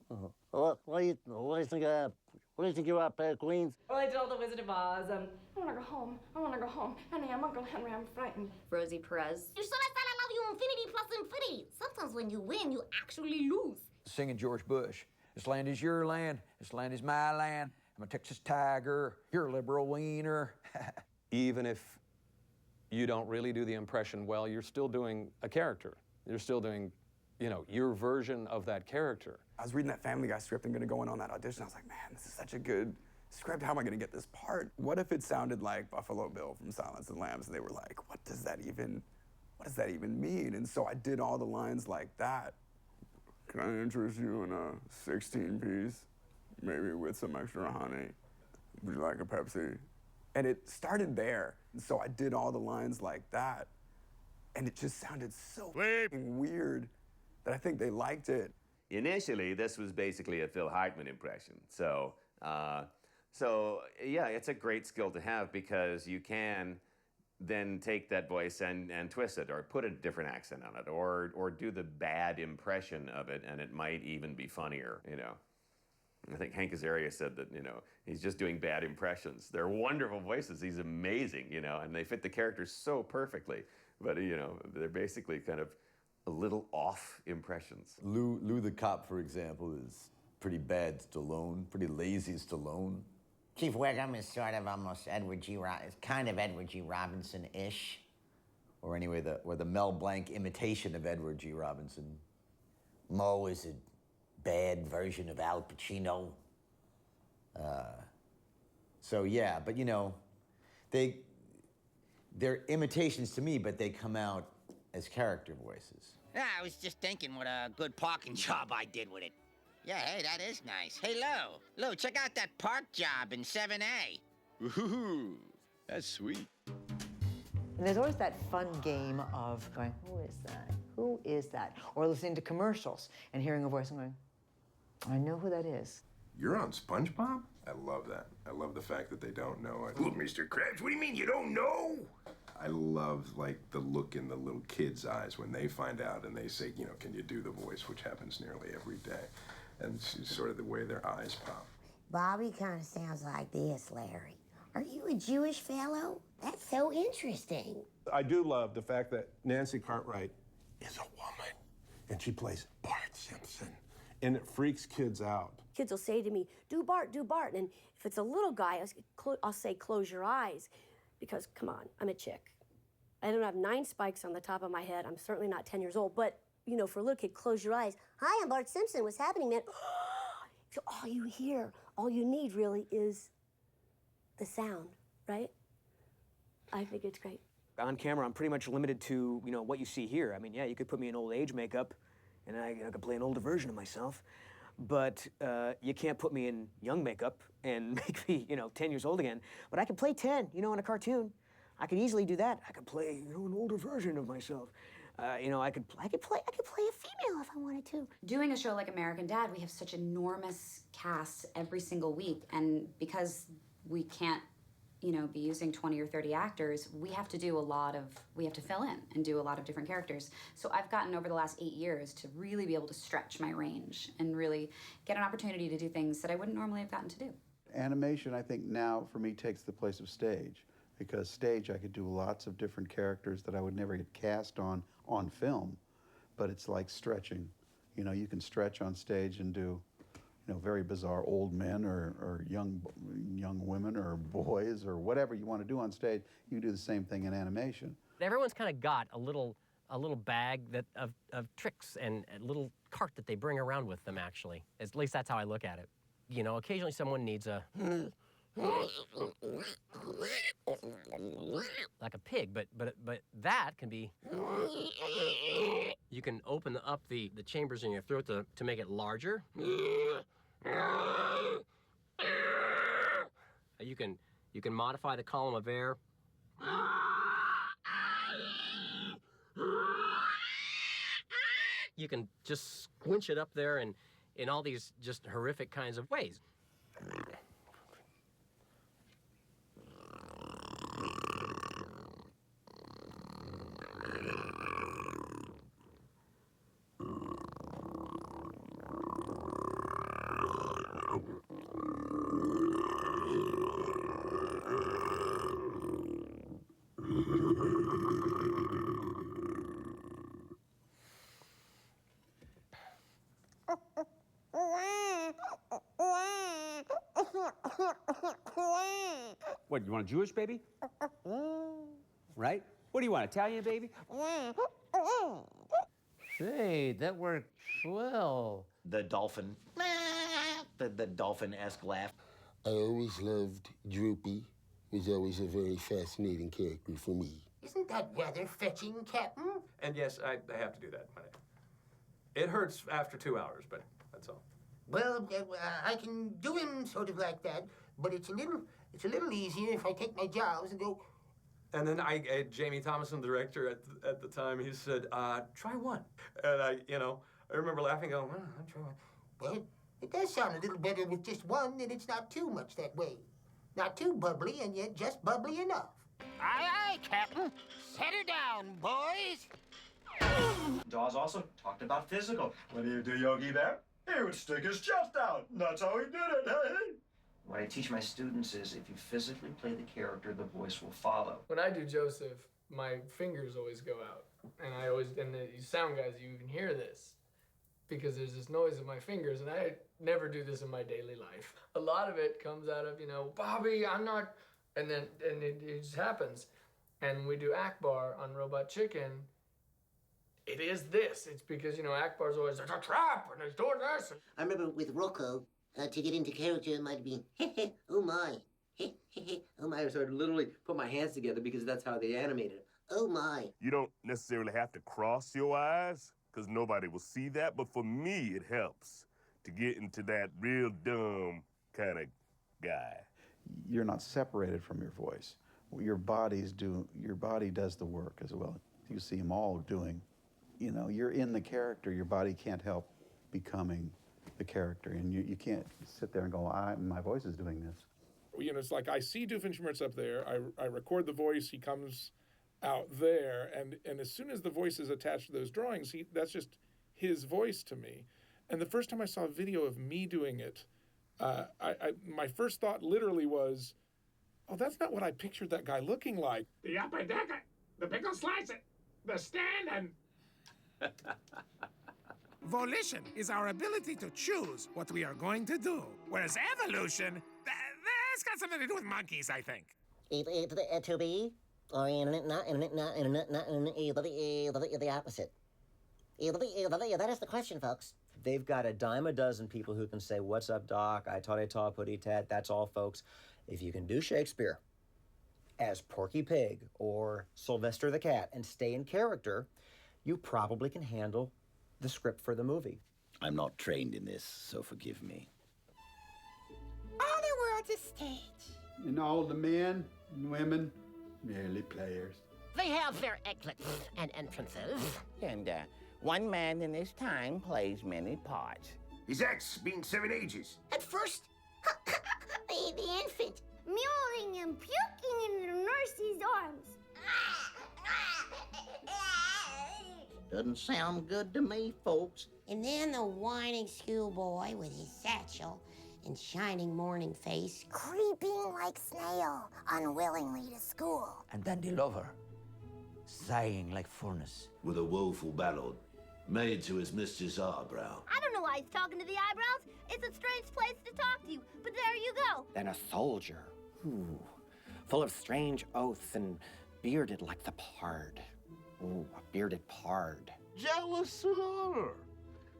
S2: What do you think you're up there, Queens?
S1: Well, I did all the Wizard of Oz. I want to go home. I want to go home. Honey, I'm Uncle Henry. I'm frightened.
S4: Rosie Perez.
S8: You saw that I love you infinity plus infinity. Sometimes when you win, you actually lose.
S9: Singing George Bush. This land is your land. This land is my land. I'm a Texas tiger. You're a liberal wiener.
S13: Even if you don't really do the impression well, you're still doing a character. You're still doing, you know, your version of that character.
S14: I was reading that Family Guy script and gonna go in on that audition. I was like, man, this is such a good script. How am I gonna get this part? What if it sounded like Buffalo Bill from Silence of the Lambs? And they were like, what does that even mean? And so I did all the lines like that. Can I interest you in a 16-piece, maybe with some extra honey? Would you like a Pepsi? And it started there. And so I did all the lines like that. And it just sounded so weird that I think they liked it.
S17: Initially, this was basically a Phil Hartman impression. So yeah, it's a great skill to have because you can then take that voice and twist it or put a different accent on it or do the bad impression of it and it might even be funnier, you know. I think Hank Azaria said that, you know, he's just doing bad impressions. They're wonderful voices. He's amazing, you know, and they fit the characters so perfectly. But, you know, they're basically kind of a little off impressions.
S20: Lou the Cop, for example, is pretty bad Stallone, pretty lazy Stallone.
S22: Chief Wiggum is sort of almost kind of Edward G. Robinson-ish.
S20: Or anyway, the Mel Blanc imitation of Edward G. Robinson.
S22: Moe is a bad version of Al Pacino.
S20: So yeah, but you know, they're imitations to me, but they come out as character voices.
S22: Yeah, I was just thinking what a good parking job I did with it. Yeah, hey, that is nice. Hey, Lou, check out that park job in 7A.
S21: Ooh, that's sweet.
S28: And there's always that fun game of going, who is that? Who is that? Or listening to commercials and hearing a voice and going, I know who that is.
S18: You're on SpongeBob? I love that. I love the fact that they don't know it.
S15: Look, Mr. Krabs, what do you mean you don't know?
S18: I love, like, the look in the little kids' eyes when they find out and they say, you know, can you do the voice, which happens nearly every day. And it's sort of the way their eyes pop.
S22: Bobby kind of sounds like this, Larry. Are you a Jewish fellow? That's so interesting.
S18: I do love the fact that Nancy Cartwright is a woman, and she plays Bart Simpson, and it freaks kids out.
S26: Kids will say to me, do Bart, and if it's a little guy, I'll say, close your eyes, because, come on, I'm a chick. I don't have 9 spikes on the top of my head. I'm certainly not 10 years old, but, you know, for a little kid, close your eyes. Hi, I'm Bart Simpson. What's happening, man? So all you hear, all you need really is the sound, right? I think it's great.
S30: On camera, I'm pretty much limited to, you know, what you see here. I mean, yeah, you could put me in old age makeup, and I could play an older version of myself. But you can't put me in young makeup and make me, you know, 10 years old again. But I can play 10, you know, in a cartoon. I could easily do that. I could play, you know, an older version of myself. You know, I could play a female if I wanted to.
S4: Doing a show like American Dad, we have such enormous casts every single week, and because we can't, you know, be using 20 or 30 actors, we have to fill in and do a lot of different characters. So I've gotten over the last 8 years to really be able to stretch my range and really get an opportunity to do things that I wouldn't normally have gotten to do.
S31: Animation, I think now, for me, takes the place of stage. Because stage, I could do lots of different characters that I would never get cast on film. But it's like stretching. You know, you can stretch on stage and do, you know, very bizarre old men or young women or boys or whatever you want to do on stage. You can do the same thing in animation.
S10: Everyone's kind of got a little bag of tricks and a little cart that they bring around with them, actually. At least that's how I look at it. You know, occasionally someone needs a... like a pig, but that can be... You can open up the chambers in your throat to make it larger. You can modify the column of air. You can just squinch it up there in all these just horrific kinds of ways.
S3: What, you want a Jewish baby? Right? What do you want, Italian baby?
S5: Hey, that worked well. The dolphin. The dolphin-esque laugh.
S6: I always loved Droopy. He was always a very fascinating character for me.
S22: Isn't that rather fetching, Captain?
S13: And yes, I have to do that. It hurts after 2 hours, but that's all.
S22: Well, I can do him sort of like that, but it's a little easier if I take my jaws and go.
S13: And then Jamie Thomason, the director at the time, he said, try one. And I remember laughing, going, well, I'll try one.
S22: Well, it does sound a little better with just one, and it's not too much that way. Not too bubbly, and yet just bubbly enough. Aye, aye, Captain. Set her down, boys.
S7: Dawes also talked about physical. What do you do, Yogi Bear? He would stick his chest out. That's how he did it, hey? What I teach my students is if you physically play the character, the voice will follow.
S11: When I do Joseph, my fingers always go out. And the sound guys, you can hear this because there's this noise in my fingers, and I never do this in my daily life. A lot of it comes out of, Bobby, I'm not, and it just happens. And we do Akbar on Robot Chicken. It is this. It's because, Akbar's always, there's a trap, and he's doing this.
S22: I remember with Rocco, to get into character, it might be, oh my, oh my.
S12: I sort of literally put my hands together because that's how they animated it.
S22: Oh my.
S19: You don't necessarily have to cross your eyes, because nobody will see that, but for me, it helps to get into that real dumb kind of guy.
S31: You're not separated from your voice. Your body does the work as well. You see them all doing, you're in the character. Your body can't help becoming the character, and you can't sit there and go, my voice is doing this.
S18: It's like I see Doofenshmirtz up there, I record the voice, he comes out there, and as soon as the voice is attached to those drawings, that's just his voice to me. And the first time I saw a video of me doing it, my first thought literally was, oh, that's not what I pictured that guy looking like.
S15: The upper decker, the pickle slicer, the stand, and... Volition is our ability to choose what we are going to do, whereas evolution, that's got something to do with monkeys, I think.
S22: To be, or the opposite. That is the question, folks.
S10: They've got a dime a dozen people who can say, what's up, Doc? I ta putty tat. That's all, folks. If you can do Shakespeare as Porky Pig or Sylvester the Cat and stay in character, you probably can handle the script for the movie.
S5: I'm not trained in this, so forgive me.
S22: All the world's a stage.
S31: And all the men and women, merely players.
S22: They have their exits and entrances. And one man in his time plays many parts.
S15: His ex being 7 ages.
S8: At first, the infant, mewing and puking in the nurse's arms.
S22: Doesn't sound good to me, folks.
S8: And then the whining schoolboy with his satchel and shining morning face, creeping like snail, unwillingly to school.
S5: And then the lover, sighing like furnace.
S21: With a woeful ballad made to his mistress eyebrow.
S8: I don't know why he's talking to the eyebrows. It's a strange place to talk to you, but there you go.
S10: Then a soldier, full of strange oaths and bearded like the pard. Ooh, a bearded pard.
S2: Jealous and honor,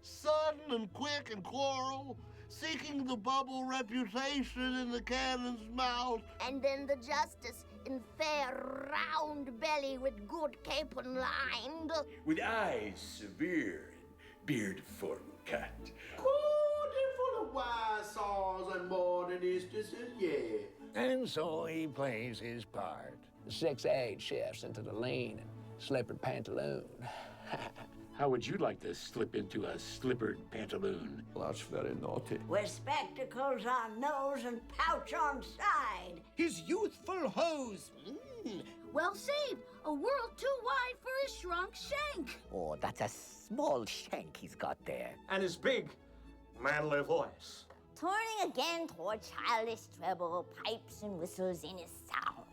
S2: sudden and quick and quarrel, seeking the bubble reputation in the cannon's mouth.
S8: And then the justice in fair round belly with good capon lined.
S21: With eyes severe and beard formal cut.
S2: Full of wise saws and modernists, yeah.
S3: And so he plays his part. The 6'8" shifts into the lean and slippered pantaloon.
S21: How would you like to slip into a slippered pantaloon?
S20: Well, that's very naughty.
S26: With spectacles on nose and pouch on side.
S22: His youthful hose.
S8: Well saved. A world too wide for his shrunk shank.
S5: Oh, that's a small shank he's got there.
S13: And his big, manly voice.
S8: Turning again toward childish treble, pipes and whistles in his sound.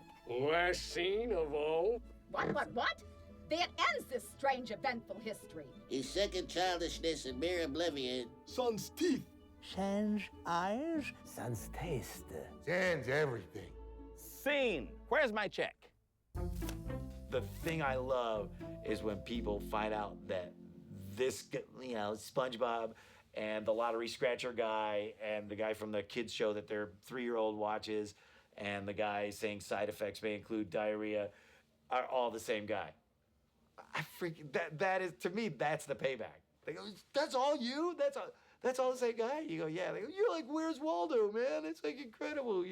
S3: Last scene of all.
S23: What? That ends this strange, eventful history.
S22: His second childishness and mere oblivion.
S2: Son's teeth.
S5: Sans eyes, sans taste.
S15: Sans everything.
S1: Scene. Where's my check?
S9: The thing I love is when people find out that this, you know, SpongeBob and the lottery scratcher guy and the guy from the kids show that their 3-year-old watches and the guy saying side effects may include diarrhea are all the same guy. I freaking, that is, to me, that's the payback. They go, that's all you? That's all the same guy? You go, yeah. They go, you're like, where's Waldo, man? It's like incredible.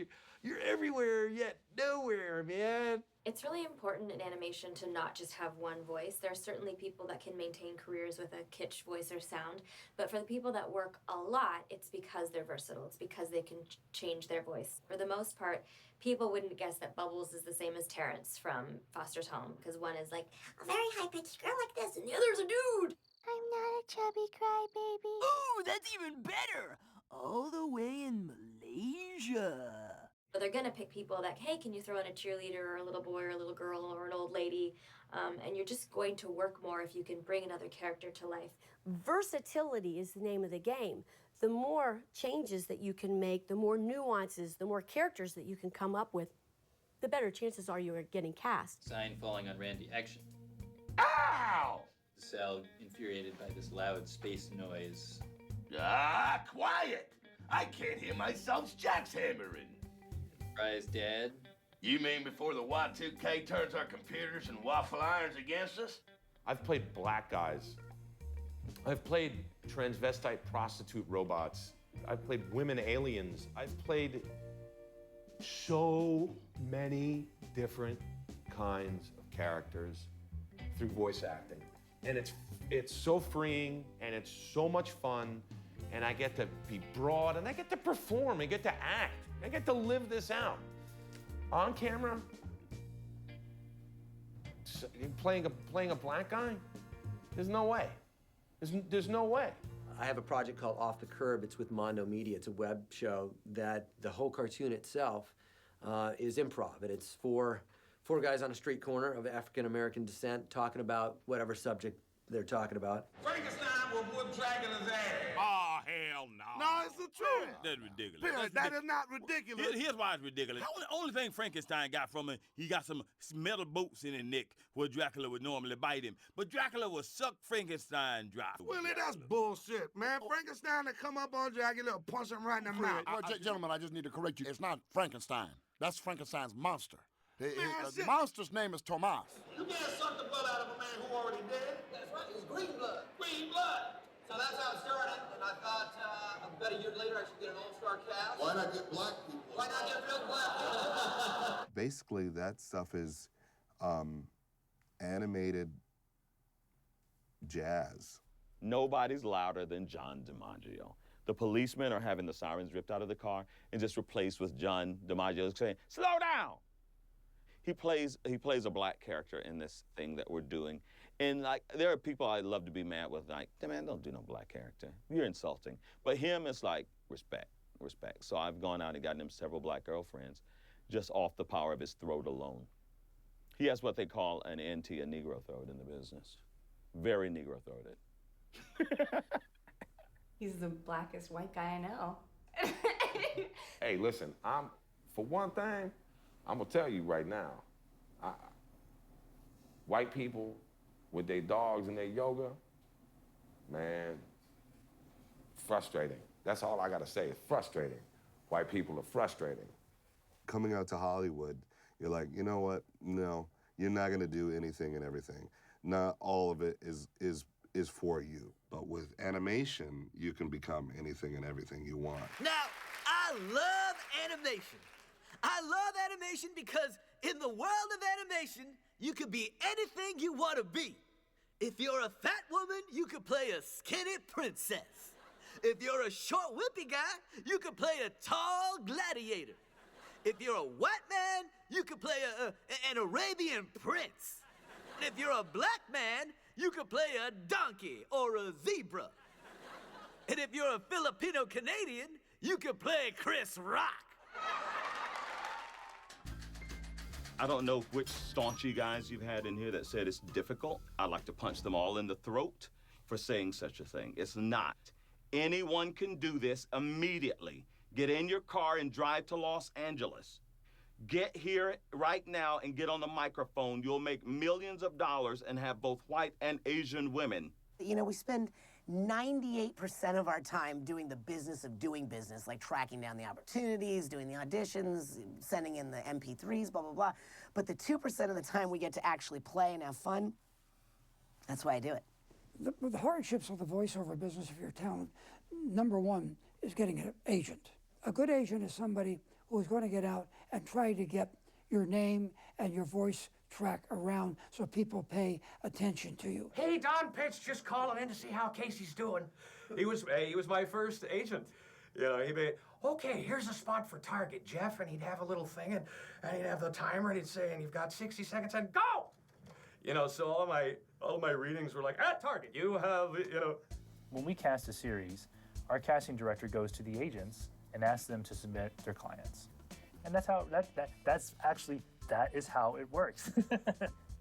S9: You're everywhere yet nowhere, man.
S14: It's really important in animation to not just have one voice. There are certainly people that can maintain careers with a kitsch voice or sound, but for the people that work a lot, it's because they're versatile. It's because they can change their voice. For the most part, people wouldn't guess that Bubbles is the same as Terrence from Foster's Home, because one is like a very high-pitched girl like this, and the other's a dude.
S16: I'm not a chubby crybaby.
S17: Ooh, that's even better! All the way in Malaysia.
S14: But they're gonna pick people that, hey, can you throw in a cheerleader or a little boy or a little girl or an old lady? And you're just going to work more if you can bring another character to life.
S26: Versatility is the name of the game. The more changes that you can make, the more nuances, the more characters that you can come up with, the better chances are you are getting cast.
S24: Sign falling on Randy. Action.
S15: Ow!
S24: Sal, infuriated by this loud space noise.
S15: Ah, quiet! I can't hear myself jackhammering.
S24: Surprise, Dad.
S15: You mean before the Y2K turns our computers and waffle irons against us?
S25: I've played black guys. I've played transvestite prostitute robots. I've played women aliens. I've played so many different kinds of characters through voice acting. And it's so freeing and it's so much fun, and I get to be broad and I get to perform, I get to act, I get to live this out. On camera, playing a black guy, there's no way. There's no way.
S12: I have a project called Off the Curb. It's with Mondo Media. It's a web show that the whole cartoon itself is improv, and it's four guys on a street corner of African-American descent talking about whatever subject they're talking about.
S15: Frankenstein will whoop Dracula's ass.
S19: Oh, hell no.
S15: No, it's the truth.
S19: That's ridiculous.
S15: Bill, that is not ridiculous.
S19: Here's why it's ridiculous. Only thing Frankenstein got from him, he got some metal bolts in his neck where Dracula would normally bite him. But Dracula would suck Frankenstein dry.
S15: Willie, that's bullshit, man. Frankenstein to come up on Dracula and punch him right in the mouth.
S27: Gentlemen, I just need to correct you. It's not Frankenstein. That's Frankenstein's monster. The monster's name is Tomas.
S22: You can't suck the blood out of a man who already dead. That's right, it's green blood. Green blood! So that's how it started, and I thought about a year later I should get an all-star cast.
S6: Why not get black people?
S22: Why not get real black people?
S28: Basically, that stuff is animated jazz.
S1: Nobody's louder than John DiMaggio. The policemen are having the sirens ripped out of the car and just replaced with John DiMaggio saying, "Slow down!" He plays a black character in this thing that we're doing. And like, there are people I'd love to be mad with, like, man, don't do no black character. You're insulting. But him, it's like, respect. So I've gone out and gotten him several black girlfriends just off the power of his throat alone. He has what they call an NT, a Negro throat in the business. Very Negro throated.
S4: He's the blackest white guy I know.
S25: Hey, listen, for one thing, I'm gonna tell you right now, white people with their dogs and their yoga, man, frustrating. That's all I gotta say, it's frustrating. White people are frustrating.
S28: Coming out to Hollywood, you're like, you know what? No, you're not gonna do anything and everything. Not all of it is for you. But with animation, you can become anything and everything you want.
S17: Now, I love animation. I love animation because in the world of animation, you could be anything you want to be. If you're a fat woman, you could play a skinny princess. If you're a short, wimpy guy, you could play a tall gladiator. If you're a white man, you could play an Arabian prince. And if you're a black man, you could play a donkey or a zebra. And if you're a Filipino-Canadian, you could play Chris Rock.
S1: I don't know which staunchy guys you've had in here that said it's difficult. I'd like to punch them all in the throat for saying such a thing. It's not. Anyone can do this immediately. Get in your car and drive to Los Angeles. Get here right now and get on the microphone. You'll make millions of dollars and have both white and Asian women.
S7: You know, we spend 98% of our time doing the business of doing business, like tracking down the opportunities, doing the auditions, sending in the MP3s, blah, blah, blah. But the 2% of the time we get to actually play and have fun, that's why I do it.
S8: The hardships of the voiceover business, if you're talented, number one is getting an agent. A good agent is somebody who is going to get out and try to get your name and your voice track around so people pay attention to you.
S3: Hey, Don Pitts, just calling in to see how Casey's doing. He was my first agent. You know, he'd be, okay, here's a spot for Target, Jeff, and he'd have a little thing, and he'd have the timer, and he'd say, and you've got 60 seconds, and go! You know, so all of my readings were like, at Target, you have, you know.
S10: When we cast a series, our casting director goes to the agents and asks them to submit their clients. And that's how, that is how it works.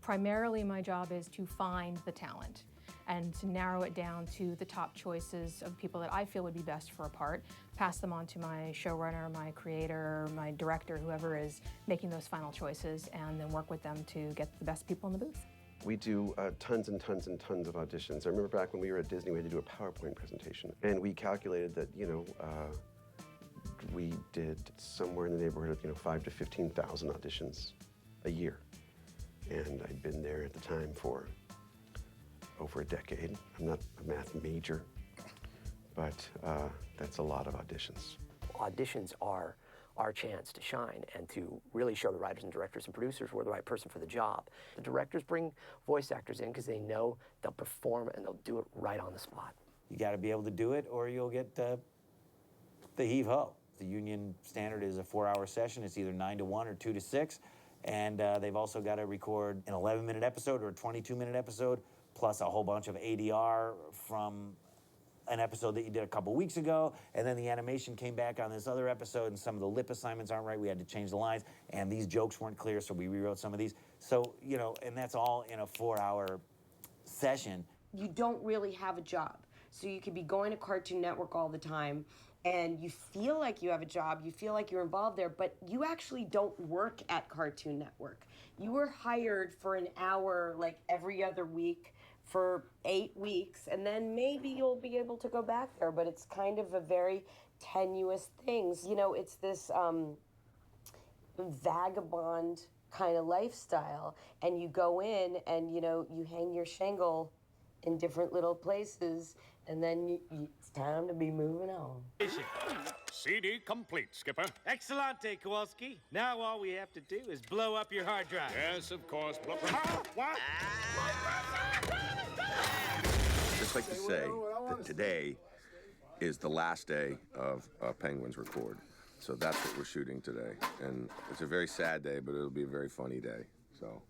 S11: Primarily, my job is to find the talent and to narrow it down to the top choices of people that I feel would be best for a part, pass them on to my showrunner, my creator, my director, whoever is making those final choices, and then work with them to get the best people in the booth.
S13: We do tons and tons and tons of auditions. I remember back when we were at Disney, we had to do a PowerPoint presentation, and we calculated that, you know, we did somewhere in the neighborhood of, 5,000 to 15,000 auditions a year. And I'd been there at the time for over a decade. I'm not a math major, but that's a lot of auditions.
S12: Auditions are our chance to shine and to really show the writers and directors and producers we're the right person for the job. The directors bring voice actors in because they know they'll perform and they'll do it right on the spot.
S9: You got to be able to do it, or you'll get the heave-ho. The union standard is a 4-hour session. It's either 9 to 1 or 2 to 6. And they've also got to record an 11-minute episode or a 22-minute episode, plus a whole bunch of ADR from an episode that you did a couple weeks ago. And then the animation came back on this other episode, and some of the lip assignments aren't right. We had to change the lines, and these jokes weren't clear, so we rewrote some of these. So, and that's all in a 4-hour session.
S18: You don't really have a job. So you could be going to Cartoon Network all the time, and you feel like you have a job, you feel like you're involved there, but you actually don't work at Cartoon Network. You were hired for an hour, like every other week, for 8 weeks, and then maybe you'll be able to go back there, but it's kind of a very tenuous thing. It's this vagabond kind of lifestyle, and you go in and, you hang your shingle in different little places, and then it's time to be moving on.
S20: CD complete, Skipper.
S21: Excellente, Kowalski. Now all we have to do is blow up your hard drive.
S20: Yes, of course. What?
S29: Just like to say that today is the last day of Penguins Record. So that's what we're shooting today. And it's a very sad day, but it'll be a very funny day. So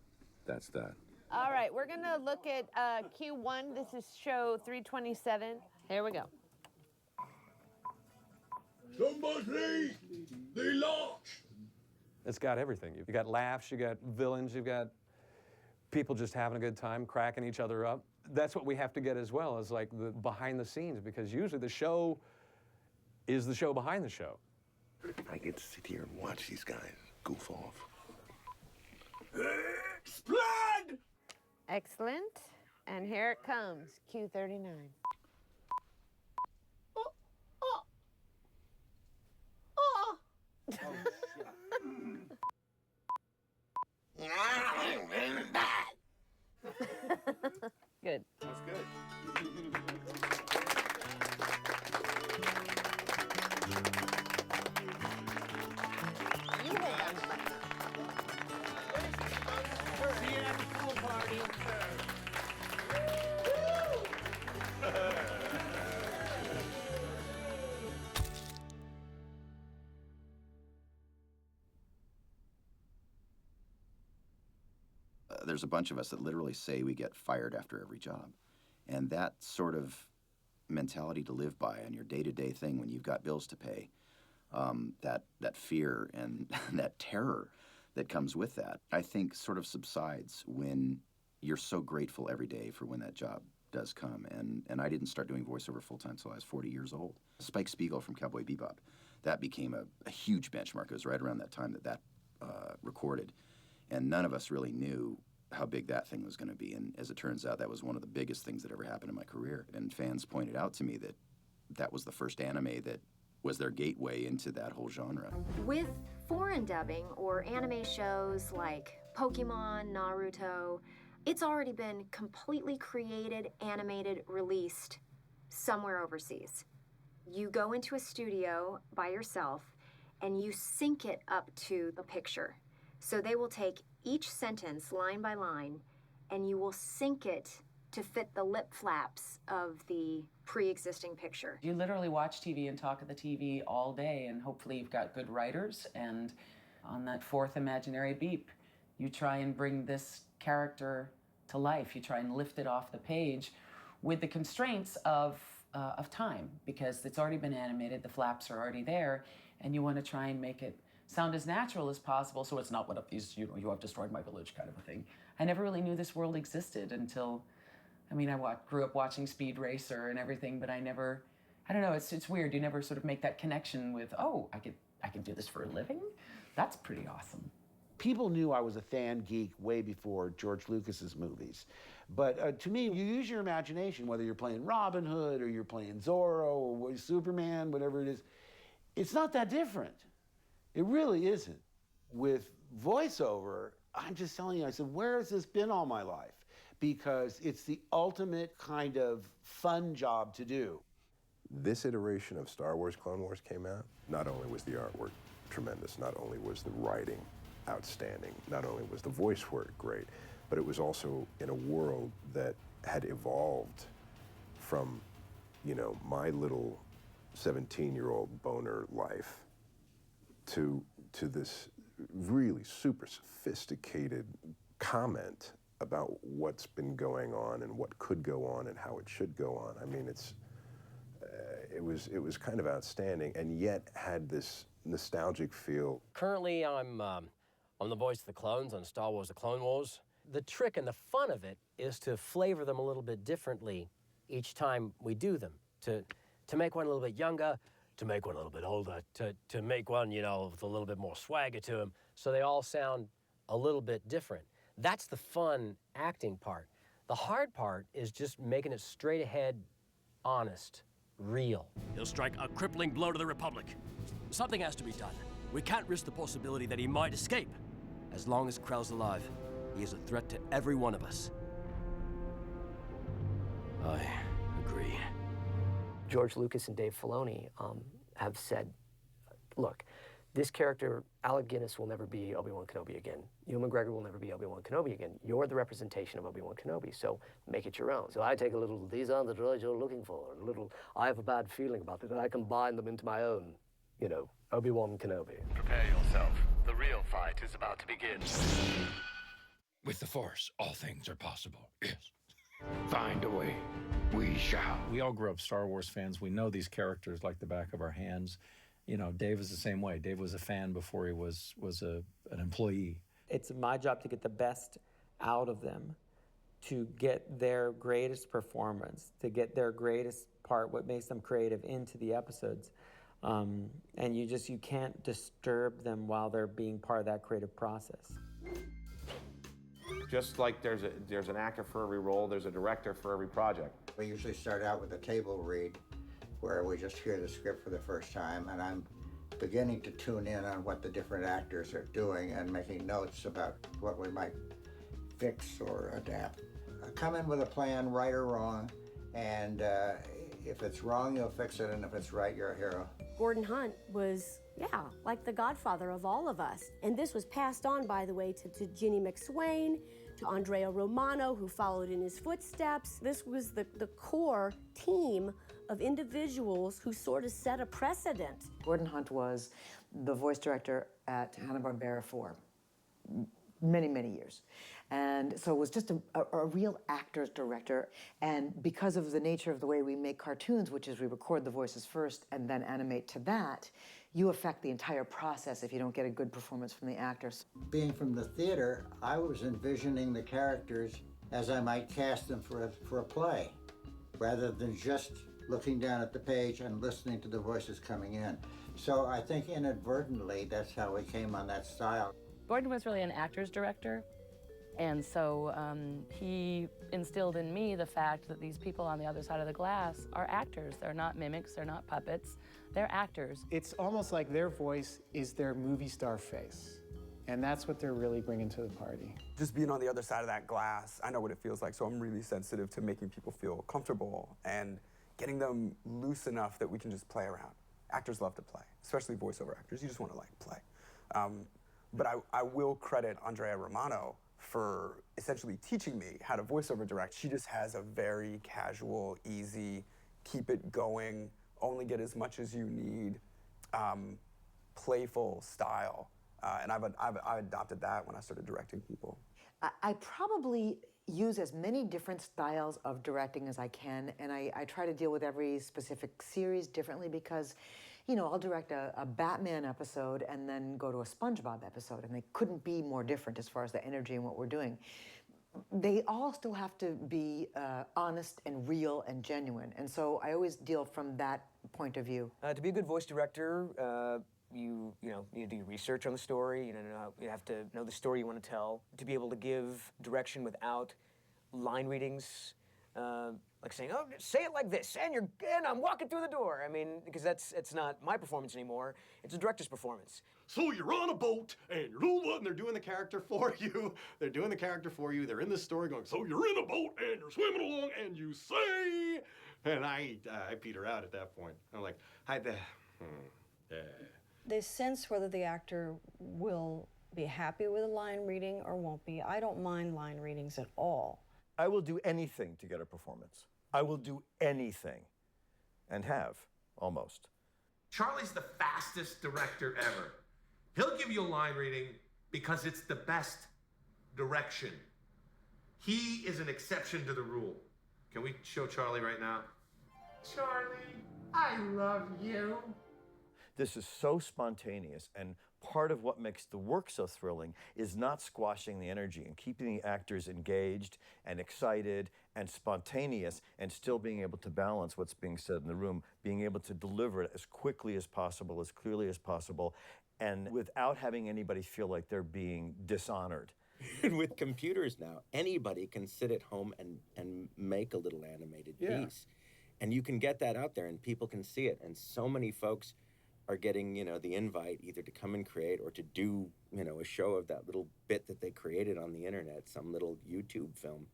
S29: that's that.
S30: All right, we're gonna look at Q1. This is show 327. Here we go.
S15: Somebody, they launch.
S31: It's got everything. You've got laughs, you've got villains, you've got people just having a good time, cracking each other up. That's what we have to get as well, as like the behind the scenes, because usually the show is the show behind the show.
S29: I get to sit here and watch these guys goof off.
S15: Explode!
S30: Excellent. And here it comes, Q39. Good.
S20: That's good.
S21: See you at the pool party.
S32: There's a bunch of us that literally say we get fired after every job. And that sort of mentality to live by on your day-to-day thing when you've got bills to pay, that fear and that terror that comes with that, I think sort of subsides when you're so grateful every day for when that job does come. And I didn't start doing voiceover full-time until I was 40 years old. Spike Spiegel from Cowboy Bebop, that became a huge benchmark. It was right around that time that recorded. And none of us really knew how big that thing was going to be. And as it turns out, that was one of the biggest things that ever happened in my career. And fans pointed out to me that that was the first anime that was their gateway into that whole genre.
S2: With foreign dubbing or anime shows like Pokemon, Naruto, it's already been completely created, animated, released somewhere overseas. You go into a studio by yourself and you sync it up to the picture. So they will take each sentence line by line and you will sync it to fit the lip flaps of the pre-existing picture.
S4: You literally watch TV and talk at the TV all day, and hopefully you've got good writers, and on that fourth imaginary beep, you try and bring this character to life. You try and lift it off the page with the constraints of time, because it's already been animated, the flaps are already there, and you want to try and make it sound as natural as possible, so it's not one of these, you have destroyed my village kind of a thing. I never really knew this world existed until, I grew up watching Speed Racer and everything, but I don't know, it's weird. You never sort of make that connection with, oh, I can do this for a living? That's pretty awesome.
S5: People knew I was a fan geek way before George Lucas's movies. But to me, you use your imagination, whether you're playing Robin Hood or you're playing Zorro or Superman, whatever it is. It's not that different. It really isn't. With voiceover, I'm just telling you, I said, where has this been all my life? Because it's the ultimate kind of fun job to do.
S6: This iteration of Star Wars Clone Wars came out, not only was the artwork tremendous, not only was the writing outstanding, not only was the voice work great, but it was also in a world that had evolved from, my little 17-year-old boner life to this really super sophisticated comment about what's been going on and what could go on and how it should go on. I mean, it was kind of outstanding, and yet had this nostalgic feel.
S14: Currently, I'm the voice of the clones on Star Wars: The Clone Wars. The trick and the fun of it is to flavor them a little bit differently each time we do them. To make one a little bit younger, to make one a little bit older, to make one, with a little bit more swagger to them, so they all sound a little bit different. That's the fun acting part. The hard part is just making it straight ahead, honest, real.
S16: He'll strike a crippling blow to the Republic. Something has to be done. We can't risk the possibility that he might escape. As long as Krell's alive, he is a threat to every one of us. I agree.
S19: George Lucas and Dave Filoni have said, look, this character, Alec Guinness, will never be Obi-Wan Kenobi again. Ewan McGregor will never be Obi-Wan Kenobi again. You're the representation of Obi-Wan Kenobi, so make it your own. So I take a little, these aren't the droids you're looking for, a little, I have a bad feeling about it, and I combine them into my own, Obi-Wan Kenobi.
S22: Prepare yourself. The real fight is about to begin. With the Force, all things are possible. Yes. Find a way. We shall.
S23: We all grew up Star Wars fans. We know these characters like the back of our hands. Dave is the same way. Dave was a fan before he was an employee.
S24: It's my job to get the best out of them, to get their greatest performance, to get their greatest part, what makes them creative, into the episodes. And you can't disturb them while they're being part of that creative process.
S25: Just like there's an actor for every role, there's a director for every project.
S24: We usually start out with a table read where we just hear the script for the first time, and I'm beginning to tune in on what the different actors are doing and making notes about what we might fix or adapt. I come in with a plan, right or wrong, and if it's wrong, you'll fix it, and if it's right, you're a hero.
S26: Gordon Hunt was, like the godfather of all of us. And this was passed on, by the way, to Ginny McSwain, to Andrea Romano, who followed in his footsteps. This was the core team of individuals who sort of set a precedent.
S27: Gordon Hunt was the voice director at Hanna-Barbera for many, many years. And so it was just a real actor's director. And because of the nature of the way we make cartoons, which is we record the voices first and then animate to that, you affect the entire process if you don't get a good performance from the actors.
S24: Being from the theater, I was envisioning the characters as I might cast them for a play, rather than just looking down at the page and listening to the voices coming in. So I think inadvertently, that's how we came on that style.
S1: Gordon was really an actor's director, and so he instilled in me the fact that these people on the other side of the glass are actors. They're not mimics, they're not puppets, they're actors.
S3: It's almost like their voice is their movie star face, and that's what they're really bringing to the party.
S7: Just being on the other side of that glass, I know what it feels like, so I'm really sensitive to making people feel comfortable and getting them loose enough that we can just play around. Actors love to play, especially voiceover actors. You just want to, like, play. But I will credit Andrea Romano for essentially teaching me how to voiceover direct. She just has a very casual, easy, keep it going, only get as much as you need, playful style. And I've adopted that when I started directing people.
S27: I probably use as many different styles of directing as I can, and I try to deal with every specific series differently because, you know, I'll direct a Batman episode and then go to a SpongeBob episode, and they couldn't be more different as far as the energy and what we're doing. They all still have to be honest and real and genuine, and so I always deal from that point of view.
S8: To be a good voice director, you do research on the story. You have to know the story you want to tell. To be able to give direction without line readings, like saying, "Oh, say it like this," and I'm walking through the door. I mean, because it's not my performance anymore. It's a director's performance.
S9: So you're on a boat, and and they're doing the character for you. They're doing the character for you. They're in the story going, so you're in a boat, and you're swimming along, and you say, and I peter out at that point. I'm like, hi there.
S10: They sense whether the actor will be happy with a line reading or won't be. I don't mind line readings at all.
S11: I will do anything to get a performance. I will do anything, and have, almost.
S25: Charlie's the fastest director ever. He'll give you a line reading because it's the best direction. He is an exception to the rule. Can we show Charlie right now? Charlie, I love you.
S11: This is so spontaneous, and part of what makes the work so thrilling is not squashing the energy and keeping the actors engaged and excited and spontaneous and still being able to balance what's being said in the room, being able to deliver it as quickly as possible, as clearly as possible, and without having anybody feel like they're being dishonored.
S12: And with computers now, anybody can sit at home and make a little animated piece. And you can get that out there and people can see it. And so many folks are getting, the invite either to come and create or to do, a show of that little bit that they created on the internet, some little YouTube film.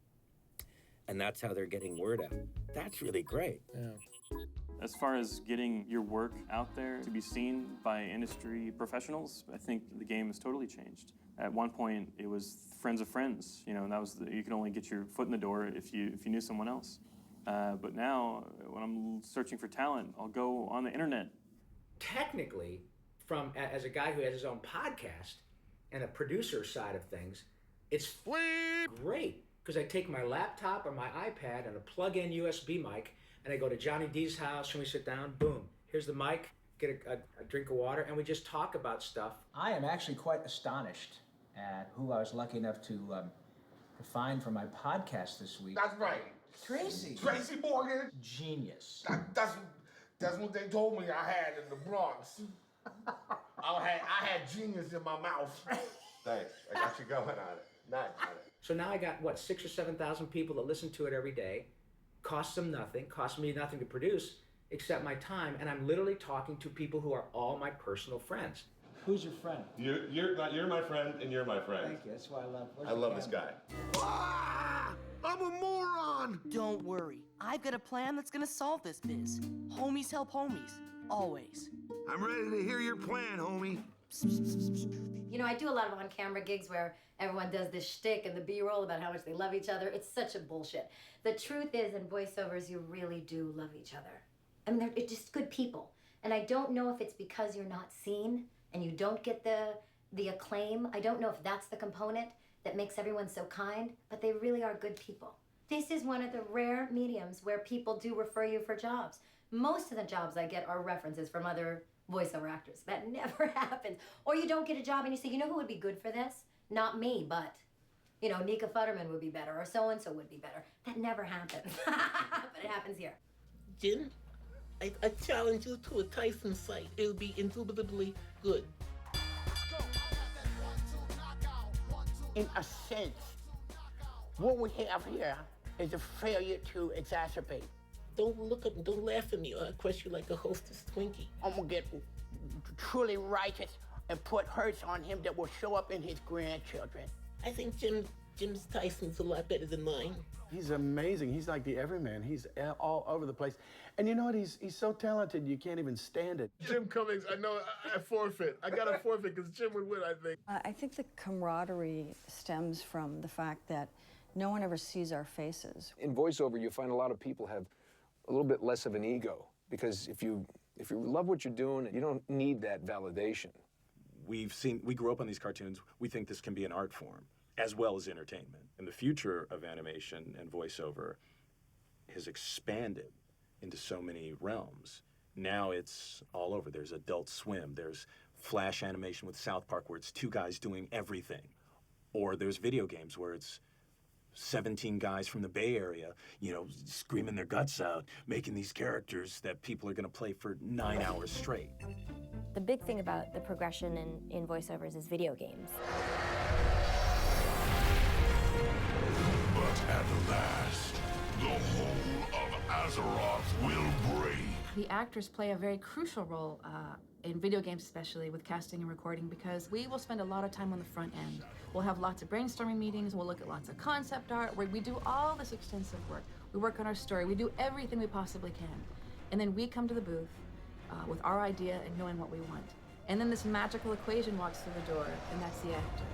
S12: And that's how they're getting word out. That's really great.
S13: Yeah. As far as getting your work out there to be seen by industry professionals, I think the game has totally changed. At one point, it was friends of friends, and that was you could only get your foot in the door if you knew someone else. But now, when I'm searching for talent, I'll go on the internet.
S17: Technically, as a guy who has his own podcast and a producer side of things, it's great because I take my laptop or my iPad and a plug-in USB mic, and I go to Johnny D's house and we sit down. Boom, here's the mic. Get a drink of water, and we just talk about stuff.
S18: I am actually quite astonished at who I was lucky enough to find for my podcast this week.
S15: That's right.
S18: Tracy.
S15: Tracy Morgan.
S18: Genius.
S15: That's what they told me I had in the Bronx. I had genius in my mouth.
S25: Thanks. I got you going on it. Nice.
S17: So now I got, 6,000 or 7,000 people that listen to it every day. Costs them nothing. Costs me nothing to produce except my time. And I'm literally talking to people who are all my personal friends.
S18: Who's your friend?
S25: You're my friend, and you're my friend.
S18: Thank you. That's why I love.
S25: I love this guy.
S15: I'm a moron!
S28: Don't worry. I've got a plan that's gonna solve this biz. Homies help homies. Always.
S15: I'm ready to hear your plan, homie.
S33: I do a lot of on-camera gigs where everyone does this shtick and the B-roll about how much they love each other. It's such a bullshit. The truth is, in voiceovers, you really do love each other. I mean, they're just good people. And I don't know if it's because you're not seen and you don't get the acclaim. I don't know if that's the component that makes everyone so kind, but they really are good people. This is one of the rare mediums where people do refer you for jobs. Most of the jobs I get are references from other voiceover actors. That never happens. Or you don't get a job and you say, who would be good for this? Not me, but, Nika Futterman would be better, or so-and-so would be better. That never happens, but it happens here.
S34: Jen, I challenge you to a Tyson fight. It'll be indubitably good. In a sense, what we have here is a failure to exacerbate. Don't laugh at me or I crush you like a Hostess Twinkie. I'm gonna get truly righteous and put hurts on him that will show up in his grandchildren. I think Jim Tyson's a lot better than mine.
S2: He's amazing. He's like the everyman. He's all over the place. And you know what? He's so talented, you can't even stand it.
S4: Jim Cummings, I know I forfeit. I got to forfeit because Jim would win, I think.
S10: I think the camaraderie stems from the fact that no one ever sees our faces.
S5: In voiceover, you find a lot of people have a little bit less of an ego because if you love what you're doing, you don't need that validation.
S6: We grew up on these cartoons. We think this can be an art form as well as entertainment. And the future of animation and voiceover has expanded into so many realms. Now it's all over. There's Adult Swim. There's Flash animation with South Park where it's two guys doing everything. Or there's video games where it's 17 guys from the Bay Area, screaming their guts out, making these characters that people are going to play for 9 hours straight.
S14: The big thing about the progression in voiceovers is video games.
S15: But at last, the whole of Azeroth will break.
S16: The actors play a very crucial role in video games, especially with casting and recording, because we will spend a lot of time on the front end. We'll have lots of brainstorming meetings, we'll look at lots of concept art, where we do all this extensive work. We work on our story, we do everything we possibly can. And then we come to the booth with our idea and knowing what we want. And then this magical equation walks through the door, and that's the actor.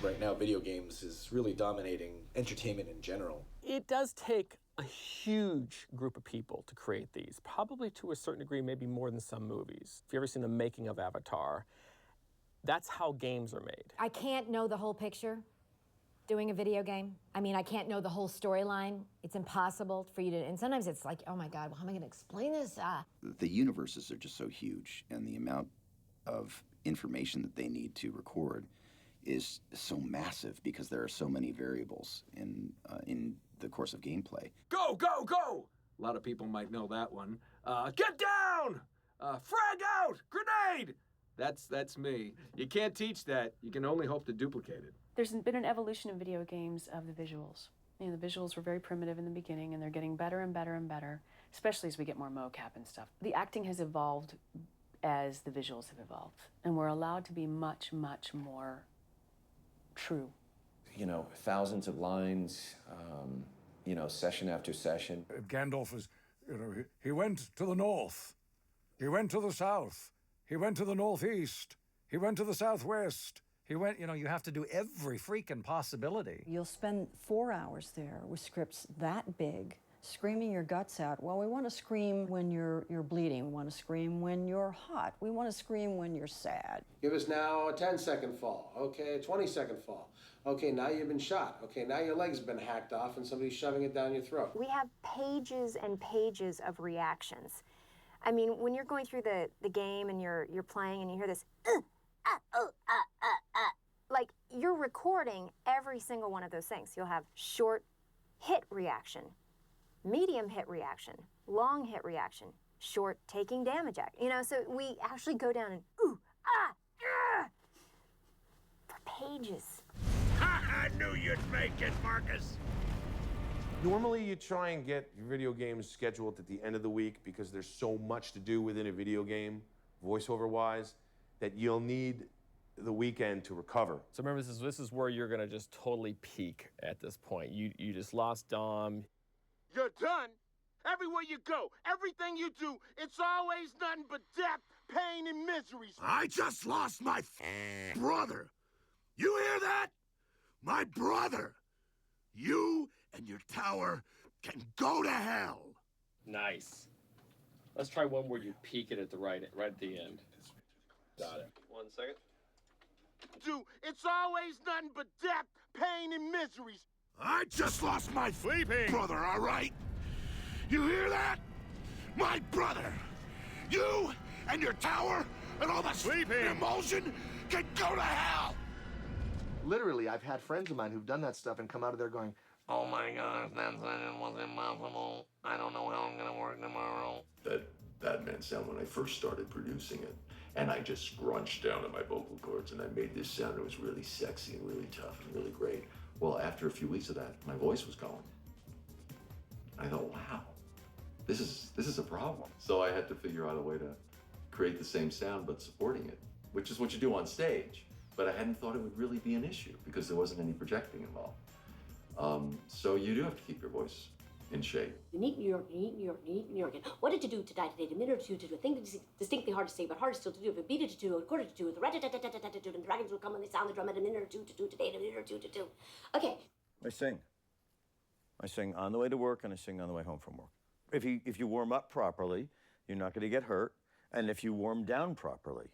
S19: Right now, video games is really dominating entertainment in general.
S20: It does take a huge group of people to create these, probably to a certain degree, maybe more than some movies. If you've ever seen the making of Avatar, that's how games are made.
S26: I can't know the whole picture doing a video game. I mean, I can't know the whole storyline. It's impossible for you to, and sometimes it's like, oh my God, well, how am I gonna explain this?
S20: The universes are just so huge, and the amount of information that they need to record is so massive because there are so many variables in the course of gameplay.
S21: Go, go, go! A lot of people might know that one. Get down! Frag out! Grenade! That's me. You can't teach that. You can only hope to duplicate it.
S22: There's been an evolution in video games of the visuals. The visuals were very primitive in the beginning, and they're getting better and better and better, especially as we get more mocap and stuff. The acting has evolved as the visuals have evolved, and we're allowed to be much, much more true.
S29: Thousands of lines, session after session.
S30: Gandalf is, he went to the north, he went to the south, he went to the northeast, he went to the southwest. He went, you have to do every freaking possibility.
S10: You'll spend 4 hours there with scripts that big, screaming your guts out. Well, we want to scream when you're bleeding. We want to scream when you're hot. We want to scream when you're sad.
S2: Give us now a 10-second fall. Okay, a 20-second fall. Okay, now you've been shot. Okay, now your leg's been hacked off and somebody's shoving it down your throat.
S26: We have pages and pages of reactions. I mean, when you're going through the game and you're playing and you hear this, like you're recording every single one of those things. You'll have short hit reaction, medium hit reaction, long hit reaction, short taking damage act. So we actually go down and for pages.
S15: I knew you'd make it, Marcus.
S25: Normally, you try and get your video games scheduled at the end of the week because there's so much to do within a video game, voiceover-wise, that you'll need the weekend to recover.
S20: So remember, this is where you're gonna just totally peak at this point. You just lost Dom.
S15: You're done? Everywhere you go, everything you do, it's always nothing but death, pain, and misery. I just lost my brother. You hear that? My brother. You and your tower can go to hell.
S20: Nice. Let's try one where you peak it at the right at the end. Got it.
S21: 1 second.
S15: Do it's always nothing but death, pain, and miseries. I just lost my brother, all right? You hear that? My brother. You and your tower and all the emulsion can go to hell.
S2: Literally, I've had friends of mine who've done that stuff and come out of there going,
S15: Oh my gosh, that session was impossible. I don't know how I'm gonna work tomorrow.
S6: That
S1: Batman sound when I first started producing it. And I just scrunched down on my vocal cords and I made this sound that was really sexy and really tough and really great. Well, after a few weeks of that, my voice was gone. I thought, wow, this is a problem. So I had to figure out a way to create the same sound but supporting it, which is what you do on stage. But I hadn't thought it would really be an issue because there wasn't any projecting involved. So you do have to keep your voice in shape.
S26: You need New York, you need New York, you need New York. What did you do today? A minute or two to do a thing that's distinctly hard to say, but harder still to do. If it beat it to do, a quarter to do, the rat-a-tat-tat-tat-tat-tat, and the dragons will come and they sound the drum at a minute or two to do today, a minute or two to do. Okay.
S3: I sing. I sing on the way to work and I sing on the way home from work. If you warm up properly, you're not going to get hurt. And if you warm down properly,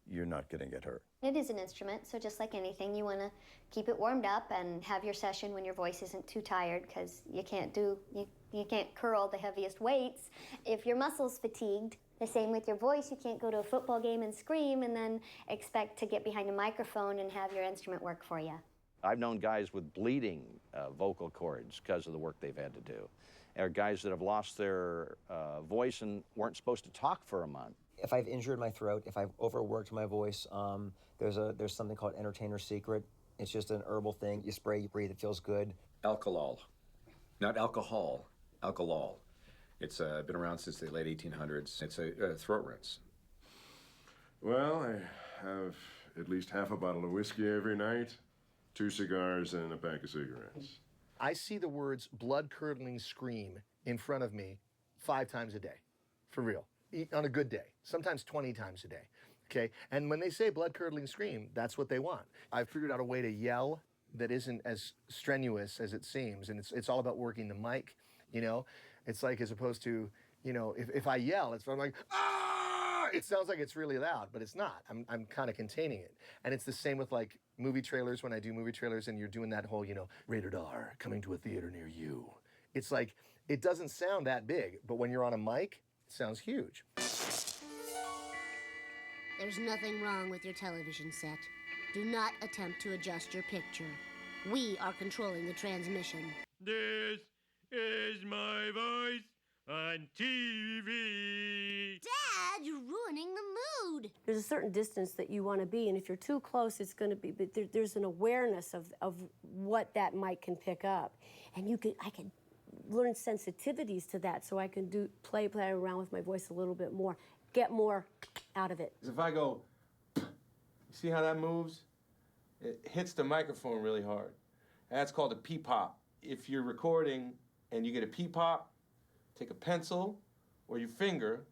S3: you're not going to get hurt.
S7: It is an instrument, so just like anything, you want to keep it warmed up and have your session when your voice isn't too tired, because you can't curl the heaviest weights if your muscles fatigued. The same with your voice. You can't go to a football game and scream and then expect to get behind a microphone and have your instrument work for you.
S8: I've known guys with bleeding vocal cords because of the work they've had to do. Or guys that have lost their voice and weren't supposed to talk for a month.
S9: If I've injured my throat, if I've overworked my voice, there's something called Entertainer Secret. It's just an herbal thing. You spray, you breathe, it feels good.
S11: Alkalol. Not alcohol, alkalol. It's been around since the late 1800s. It's a throat rinse.
S12: Well, I have at least half a bottle of whiskey every night, 2 cigars, and a pack of cigarettes.
S13: I see the words blood-curdling scream in front of me 5 times a day, for real, on a good day, sometimes 20 times a day, okay? And when they say blood-curdling scream, that's what they want. I've figured out a way to yell that isn't as strenuous as it seems, and it's all about working the mic, you know? It's like, as opposed to, you know, if I yell, I'm like, ah! It sounds like it's really loud, but it's not. I'm kind of containing it. And it's the same with like movie trailers, when I do movie trailers and you're doing that whole, you know, rated R, coming to a theater near you. It's like, it doesn't sound that big, but when you're on a mic, it sounds huge.
S26: There's nothing wrong with your television set. Do not attempt to adjust your picture. We are controlling the transmission.
S15: This is my voice on TV.
S26: Dad, you're ruining the mood. There's a certain distance that you want to be, and if you're too close, it's going to be, but there's an awareness of what that mic can pick up. And I can learn sensitivities to that, so I can play around with my voice a little bit more, get more out of it.
S21: If I go, you see how that moves? It hits the microphone really hard. That's called a pee-pop. If you're recording and you get a pee-pop, take a pencil or your finger,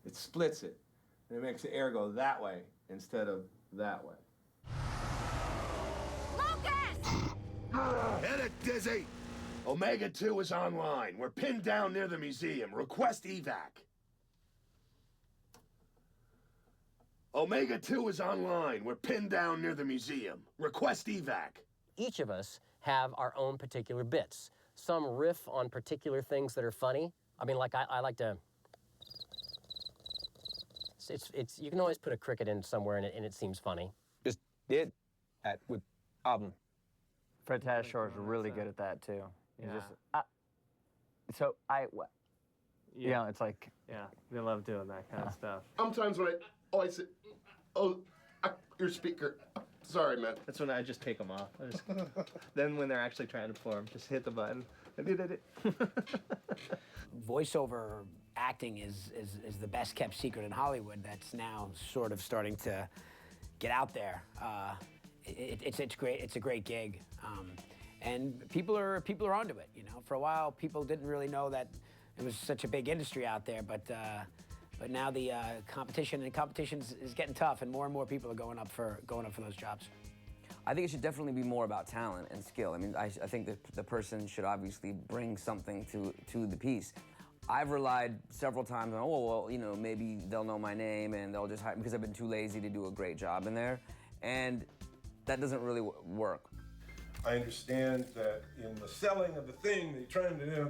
S21: it splits it, and it makes the air go that way instead of that way.
S15: Hit it, Dizzy! Omega 2 is online. We're pinned down near the museum. Request evac. Omega 2 is online. We're pinned down near the museum. Request evac.
S17: Each of us have our own particular bits. Some riff on particular things that are funny. I mean, like I like to. It's you can always put a cricket in somewhere and it seems funny.
S5: Just did that with album.
S23: Fred Tatasciore is really good at that too. He's
S24: Yeah.
S23: just yeah, it's like
S24: they love doing that kind of stuff.
S4: Sometimes when I say, your speaker. Sorry, man.
S24: That's when I just take them off. Then when they're actually trying to perform, just hit the button.
S27: Voiceover acting is the best kept secret in Hollywood. That's now sort of starting to get out there. It's great. It's a great gig, and people are onto it. You know, for a while people didn't really know that it was such a big industry out there, but now the competition is getting tough, and more people are going up for those jobs.
S31: I think it should definitely be more about talent and skill. I mean, I think that the person should obviously bring something to the piece. I've relied several times on, well, you know, maybe they'll know my name and they'll just hire me because I've been too lazy to do a great job in there, and that doesn't really work.
S12: I understand that in the selling of the thing they're trying to do,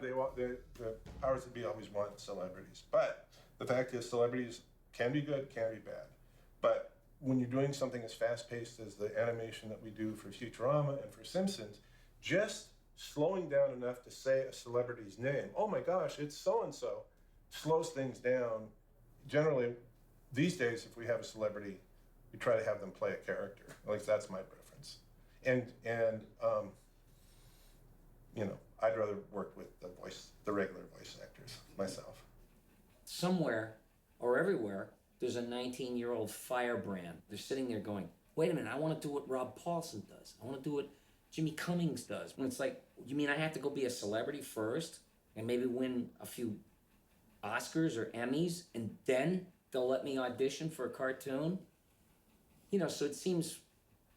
S12: the powers that be always want celebrities. But the fact is, celebrities can be good, can be bad. But when you're doing something as fast-paced as the animation that we do for Futurama and for Simpsons, just slowing down enough to say a celebrity's name. Oh my gosh, it's so-and-so. Slows things down. Generally, these days, if we have a celebrity, we try to have them play a character. At least that's my preference. And you know, I'd rather work with the regular voice actors myself.
S10: Somewhere or everywhere, there's a 19-year-old firebrand. They're sitting there going, wait a minute, I want to do what Rob Paulson does. I want to do what Jimmy Cummings does. And it's like, you mean I have to go be a celebrity first and maybe win a few Oscars or Emmys and then they'll let me audition for a cartoon? You know, so it seems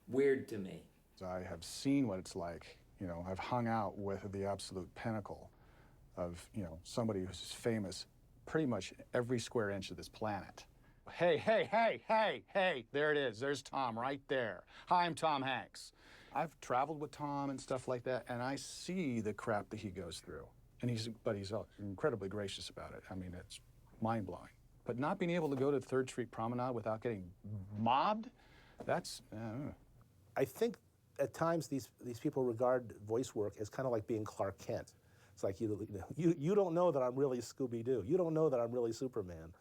S10: weird to me.
S14: I have seen what it's like. You know, I've hung out with the absolute pinnacle of, you know, somebody who's famous pretty much every square inch of this planet. Hey, there it is. There's Tom right there. Hi, I'm Tom Hanks. I've traveled with Tom and stuff like that, and I see the crap that he goes through. And he's incredibly gracious about it. I mean, it's mind-blowing. But not being able to go to 3rd Street Promenade without getting mobbed, that's,
S16: I think at times these people regard voice work as kind of like being Clark Kent. It's like, you don't know that I'm really Scooby-Doo. You don't know that I'm really Superman.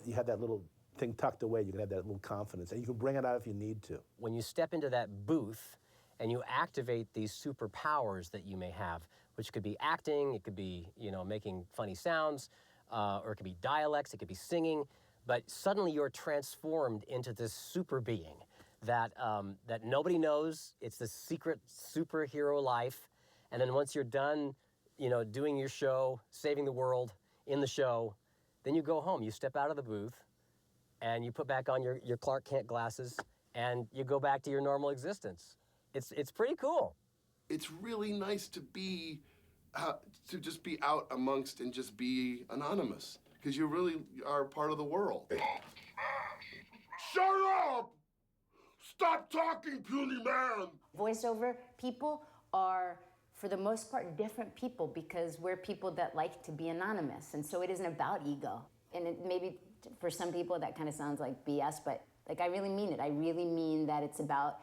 S16: You have that little thing tucked away. You can have that little confidence, and you can bring it out if you need to.
S17: When you step into that booth and you activate these superpowers that you may have, which could be acting, it could be, you know, making funny sounds, or it could be dialects, it could be singing, but suddenly you're transformed into this super being that nobody knows. It's the secret superhero life. And then once you're done, you know, doing your show, saving the world in the show, then you go home. You step out of the booth and you put back on your Clark Kent glasses and you go back to your normal existence. It's pretty cool.
S4: It's really nice to be, to just be out amongst and just be anonymous, because you really are part of the world. Shut up! Stop talking, puny man!
S18: Voiceover people are, for the most part, different people because we're people that like to be anonymous. And so it isn't about ego. And it maybe for some people that kind of sounds like BS, but like I really mean it. I really mean that it's about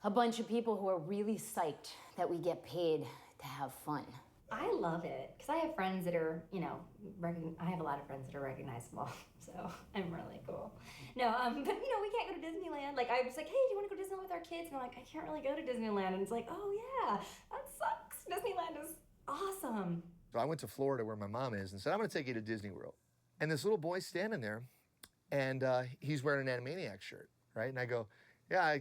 S18: a bunch of people who are really psyched that we get paid to have fun.
S19: I love it because I have friends that are, you know, I have a lot of friends that are recognizable, so I'm really cool. No, but you know, we can't go to Disneyland. Like I was like, hey, do you want to go to Disneyland with our kids? And they're like, I can't really go to Disneyland. And it's like, oh yeah, that sucks. Disneyland is awesome.
S13: So I went to Florida where my mom is and said, I'm going to take you to Disney World. And this little boy's standing there, and he's wearing an Animaniac shirt, right? And I go, yeah,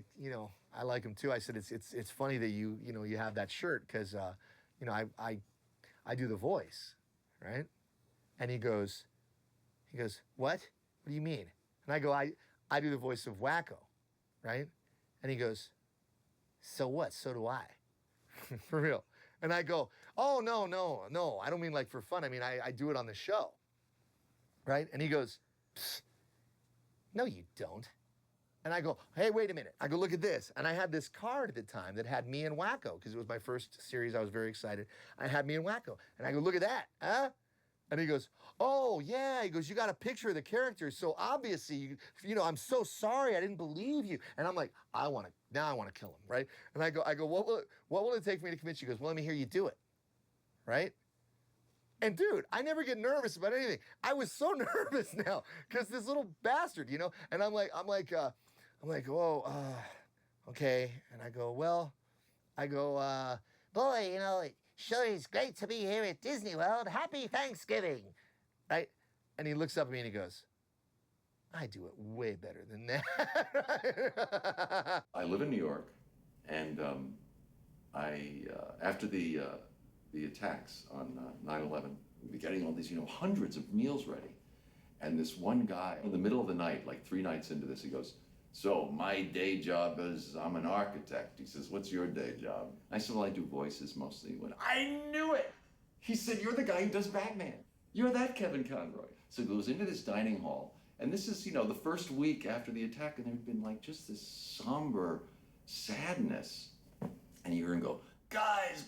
S13: I like him too. I said, it's funny that you have that shirt because, I do the voice, right? And he goes, what? What do you mean? And I go, I do the voice of Wacko, right? And he goes, so what? So do I. For real. And I go, oh, no. I don't mean like for fun. I mean, I do it on the show, right? And he goes, no, you don't. And I go, hey, wait a minute. I go, look at this. And I had this card at the time that had me and Wacko, because it was my first series. I was very excited. I had me and Wacko. And I go, look at that, huh? And he goes, oh, yeah. He goes, you got a picture of the characters. So obviously, I'm so sorry. I didn't believe you. And I'm like, now I want to kill him, right? And I go, what will it take for me to convince you? He goes, well, let me hear you do it, right? And dude, I never get nervous about anything. I was so nervous now because this little bastard, and I'm like, whoa, okay. And I go, boy, it sure is great to be here at Disney World. Happy Thanksgiving, right? And he looks up at me and he goes, I do it way better than that.
S1: I live in New York, and after the attacks on 9/11, we were getting all these, hundreds of meals ready. And this one guy, in the middle of the night, like 3 nights into this, he goes, so my day job is I'm an architect. He says, what's your day job? I said, well, I do voices mostly. He went, I knew it. He said, you're the guy who does Batman. You're that Kevin Conroy. So he goes into this dining hall. And this is, the first week after the attack, and there'd been like just this somber sadness. And you hear him go, guys,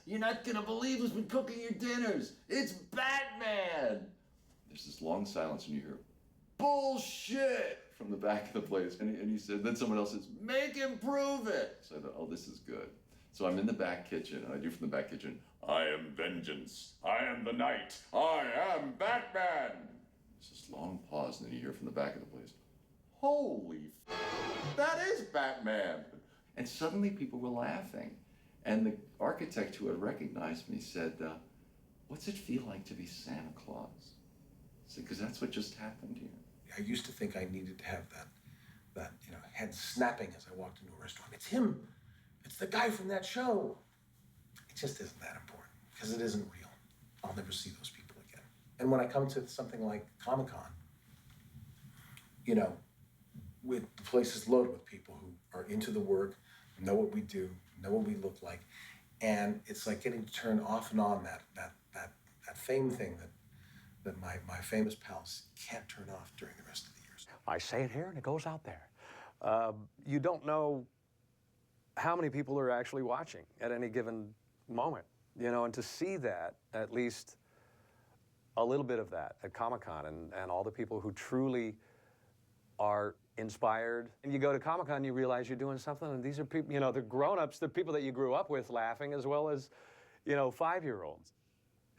S1: you're not gonna believe who's been cooking your dinners. It's Batman. There's this long silence and you hear, bullshit, from the back of the place. And he said, then someone else says, make him prove it. So I thought, oh, this is good. So I'm in the back kitchen, and I do from the back kitchen, I am vengeance, I am the night, I am Batman. There's this long pause, and then you hear from the back of the place, holy that is Batman. And suddenly people were laughing. And the architect who had recognized me said, what's it feel like to be Santa Claus? I said, because that's what just happened here.
S2: I used to think I needed to have that head snapping as I walked into a restaurant. It's him. It's the guy from that show. It just isn't that important because it isn't real. I'll never see those people again. And when I come to something like Comic-Con, with the place is loaded with people who are into the work, know what we do, know what we look like, and it's like getting to turn off and on that fame thing that my famous pals can't turn off during the rest of the years.
S3: I say it here and it goes out there. You don't know how many people are actually watching at any given moment, and to see that, at least a little bit of that at Comic-Con and all the people who truly are inspired. And you go to Comic-Con, you realize you're doing something, and these are people, they're grown-ups, they're people that you grew up with laughing, as well as, 5-year-olds.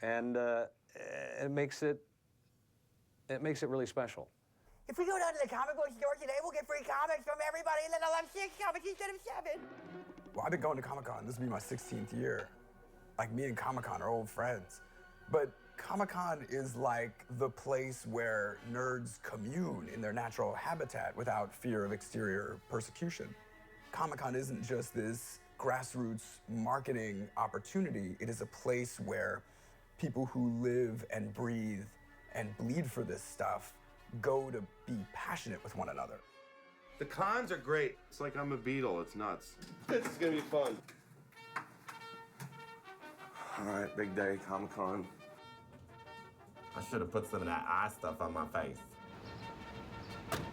S3: And it makes it really special.
S6: If we go down to the comic book store today, we'll get free comics from everybody, and then I'll have 6 comics instead of 7.
S7: Well, I've been going to Comic-Con. This will be my 16th year. Like, me and Comic-Con are old friends. But Comic-Con is like the place where nerds commune in their natural habitat without fear of exterior persecution. Comic-Con isn't just this grassroots marketing opportunity. It is a place where people who live and breathe and bleed for this stuff go to be passionate with one another.
S4: The cons are great. It's like I'm a Beatle. It's nuts. This is gonna be fun.
S8: All right, big day, Comic-Con. I should have put some of that eye stuff on my face.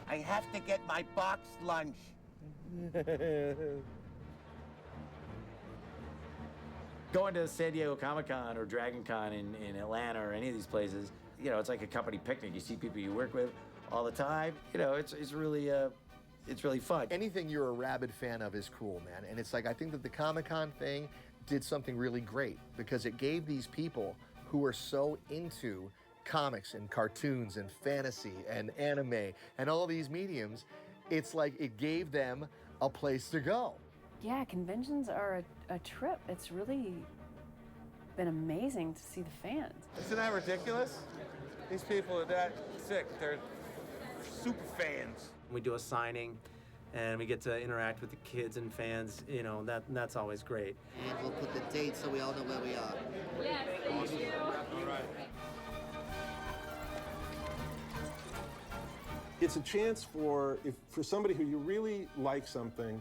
S15: I have to get my boxed lunch.
S20: Going to San Diego Comic-Con or Dragon Con in Atlanta or any of these places, it's like a company picnic. You see people you work with all the time. It's really fun.
S13: Anything you're a rabid fan of is cool, man. And it's like, I think that the Comic-Con thing did something really great because it gave these people who are so into comics and cartoons and fantasy and anime and all these mediums, it's like it gave them a place to go.
S22: Yeah, conventions are a trip. It's really been amazing to see the fans.
S21: Isn't that ridiculous? These people are that sick. They're super fans.
S20: We do a signing and we get to interact with the kids and fans, that's always great.
S25: And we'll put the date so we all know where we are.
S22: Yes, thank you.
S12: All right. It's a chance for somebody who you really like something,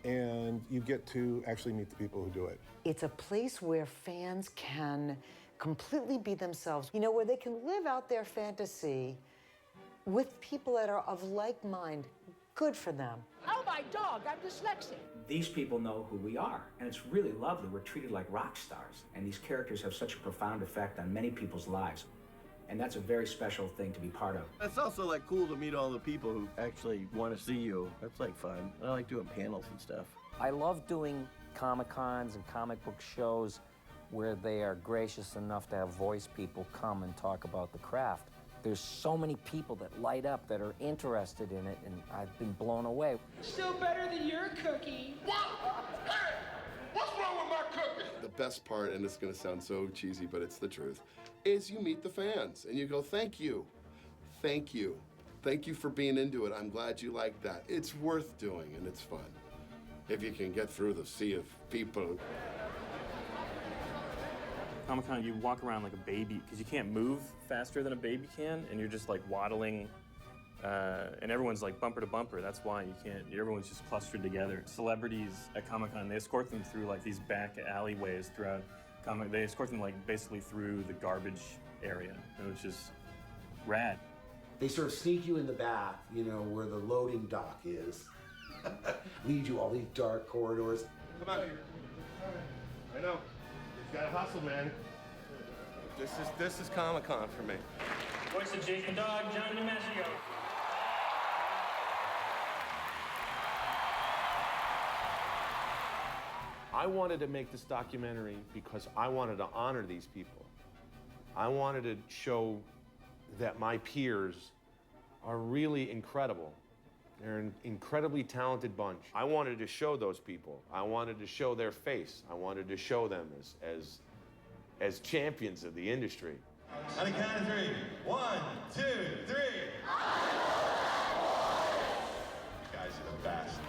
S12: and you get to actually meet the people who do it.
S28: It's a place where fans can completely be themselves, where they can live out their fantasy with people that are of like mind. Good for them.
S6: Oh, my dog, I'm dyslexic.
S20: These people know who we are, and it's really lovely. We're treated like rock stars, and these characters have such a profound effect on many people's lives. And that's a very special thing to be part of.
S29: It's also cool to meet all the people who actually want to see you. That's fun. I like doing panels and stuff.
S17: I love doing Comic-Cons and comic book shows where they are gracious enough to have voice people come and talk about the craft. There's so many people that light up that are interested in it, and I've been blown away.
S6: Still better than your cookie.
S4: What? Hey! What's wrong with my cookie? The best part, and it's gonna sound so cheesy, but it's the truth, is you meet the fans and you go, thank you. Thank you. Thank you for being into it. I'm glad you like that. It's worth doing and it's fun. If you can get through the sea of people.
S31: Comic-Con, you walk around like a baby because you can't move faster than a baby can, and you're just waddling, and everyone's bumper to bumper. That's why you can't. Everyone's just clustered together. Celebrities at Comic-Con, they escort them through these back alleyways throughout Comic. They escort them basically through the garbage area, which is rad.
S2: They sort of sneak you in the back, where the loading dock is. Lead you all these dark corridors.
S4: Come on. I know. You gotta hustle, man. This is Comic-Con for me.
S31: Voice of Jake the Dog, John DiMaggio.
S21: I wanted to make this documentary because I wanted to honor these people. I wanted to show that my peers are really incredible. They're an incredibly talented bunch. I wanted to show those people. I wanted to show their face. I wanted to show them as champions of the industry.
S5: On the count of 3. 1, 2, 3. You guys are the best.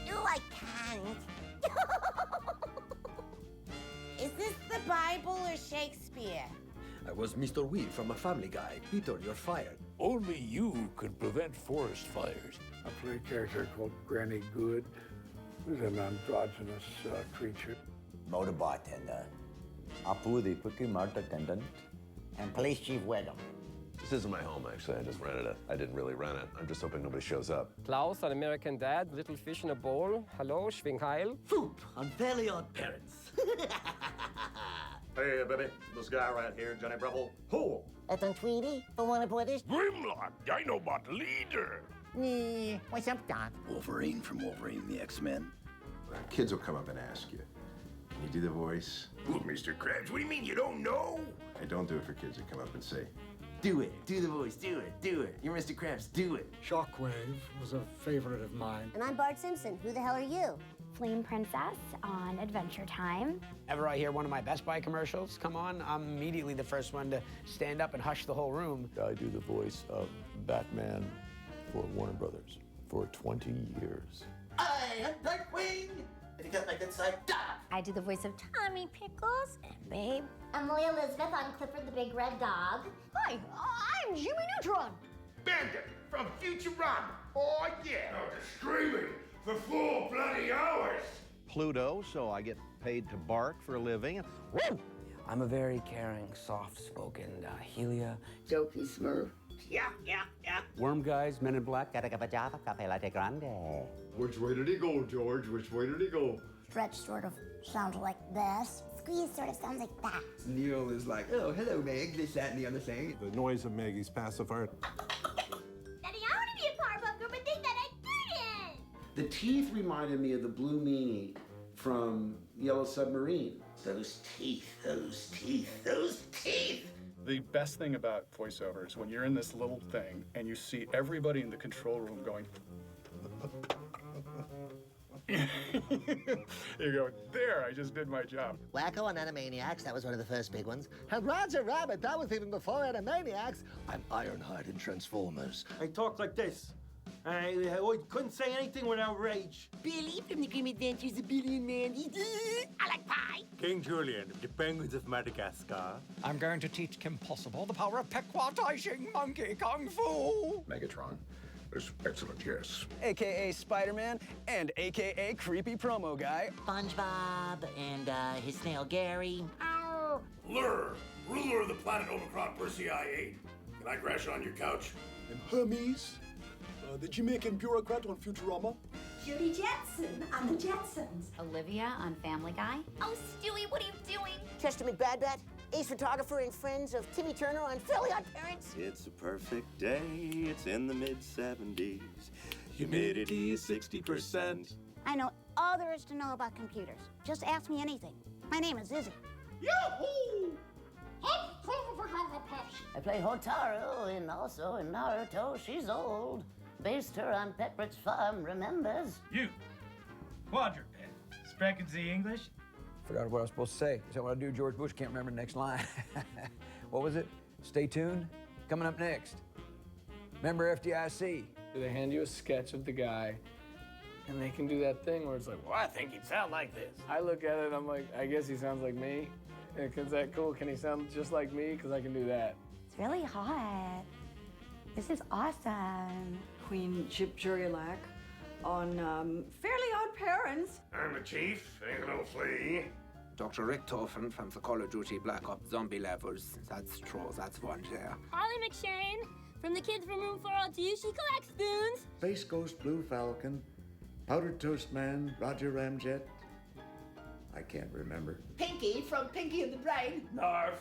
S9: Oh, I can't. Is this the Bible or Shakespeare?
S10: I was Mr. Weed from a Family Guy. Peter, you're fired.
S11: Only you could prevent forest fires.
S14: I play a character called Granny Good, who's an androgynous creature.
S16: Motor bartender. Apu, the quickie mart attendant. And police chief Wedham.
S23: This isn't my home, actually. I just rented it. I didn't really rent it. I'm just hoping nobody shows up.
S17: Klaus, an American Dad, Little Fish in a Bowl. Hello, Schwingheil.
S16: Foop on Fairly Odd Parents.
S24: Hey, baby. This guy right here, Johnny Bravo. Who?
S9: Ethan Tweedy, for one of British.
S11: Grimlock, Dinobot leader.
S9: What's up, Doc?
S24: Wolverine from Wolverine and the X-Men. Kids will come up and ask you, can you do the voice?
S11: Ooh, Mr. Krabs, what do you mean you don't know?
S24: I don't do it for kids that come up and say,
S16: Do it. Do the voice. Do it. Do it. You're Mr. Krabs. Do it.
S14: Shockwave was a favorite of mine.
S9: And I'm Bart Simpson. Who the hell are you?
S26: Flame Princess on Adventure Time.
S27: Ever I hear one of my Best Buy commercials come on, I'm immediately the first one to stand up and hush the whole room.
S30: I do the voice of Batman for Warner Brothers for 20 years.
S16: I am Nightwing. And you got my good side.
S26: I do the voice of Tommy Pickles and Babe.
S9: Emily Elizabeth on Clifford the Big Red Dog.
S26: Hi, I'm Jimmy Neutron.
S11: Bandit from Futurama. Oh, yeah. No, just screaming for 4 bloody hours.
S32: Pluto, so I get paid to bark for a living.
S31: I'm a very caring, soft-spoken Helia.
S9: Dopey Smurf.
S26: Yeah.
S33: Worm guys, Men in Black.
S16: Cafe latte grande.
S1: Which way did he go, George? Which way did he go?
S9: Stretch sort of sounds like this. Squeeze sort of sounds like that.
S10: Neil is like, oh, hello, Meg, this, that, and the other thing.
S12: The noise of Maggie's pacifier.
S9: Daddy, I want to be a Powerpuff but they said I couldn't.
S34: The teeth reminded me of the Blue Meanie from Yellow Submarine. Those teeth, those teeth, those teeth!
S35: The best thing about voiceover is when you're in this little thing and you see everybody in the control room going. You go, there, I just did my job.
S25: Wacko on Animaniacs, that was one of the first big ones. And Roger Rabbit, that was even before Animaniacs.
S32: I'm Ironhide in Transformers.
S15: I talk like this. I couldn't say anything without rage.
S9: Billy from the Grim Adventures of Billy and Mandy. I like pie.
S15: King Julian of the Penguins of Madagascar.
S27: I'm going to teach Kim Possible the power of Pequot Taishing Monkey Kung Fu.
S11: Megatron. Is excellent, yes.
S27: AKA Spider-Man and AKA Creepy Promo Guy.
S25: SpongeBob and his snail Gary.
S9: Ow.
S11: Lur, ruler of the planet Omicron Persei 8. Can I crash on your couch?
S10: And Hermes, the Jamaican bureaucrat on Futurama.
S36: Judy Jetson on the Jetsons.
S18: Olivia on Family Guy.
S9: Oh, Stewie, what are you doing? Chester McBadbat, ace photographer and friends of Timmy Turner on Fairly Odd Parents.
S37: It's a perfect day. It's in the mid-70s. Humidity is 60%.
S9: I know all there is to know about computers. Just ask me anything. My name is Izzy.
S36: Yahoo!
S25: I play Hotaru and also in Naruto, she's old. Based her on Pepperidge Farm, remembers?
S38: You, quadruped, speaking the English?
S27: Forgot what I was supposed to say. Is that what I do, George Bush? Can't remember the next line. What was it? Stay tuned. Coming up next. Member FDIC.
S22: They hand you a sketch of the guy, and they can do that thing where it's like, well, I think he'd sound like this. I look at it and I'm like, I guess he sounds like me. Is that cool? Can he sound just like me? Because I can do that.
S18: It's really hot. This is awesome.
S36: Queen Chip Jurgilak on Fairly Odd
S2: parents.
S11: I'm the chief, ain't no flea.
S3: Dr. Rick Toffen from the Call of Duty Black Ops Zombie levels. That's true, that's one there.
S26: Holly McShane from the Kids from Room 402. She collects spoons.
S4: Space Ghost Blue Falcon, Powdered Toast Man, Roger Ramjet. I can't remember.
S9: Pinky from Pinky and the Brain.
S11: Narf.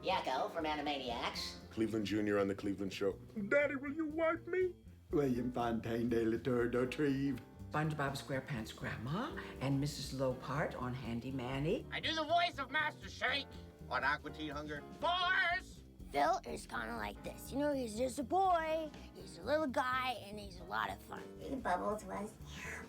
S9: Yakko from Animaniacs.
S5: Cleveland Jr. on The Cleveland Show.
S11: Daddy, will you wipe me?
S4: William Fontaine de la Tour d'Autrive.
S6: SpongeBob SquarePants' grandma and Mrs. Lopart on Handy Manny.
S15: I do the voice of Master Shake on Aqua Teen Hunger. Force!
S26: Phil is kind of like this. You know, he's just a boy, he's a little guy, and he's a lot of fun. Bubbles was.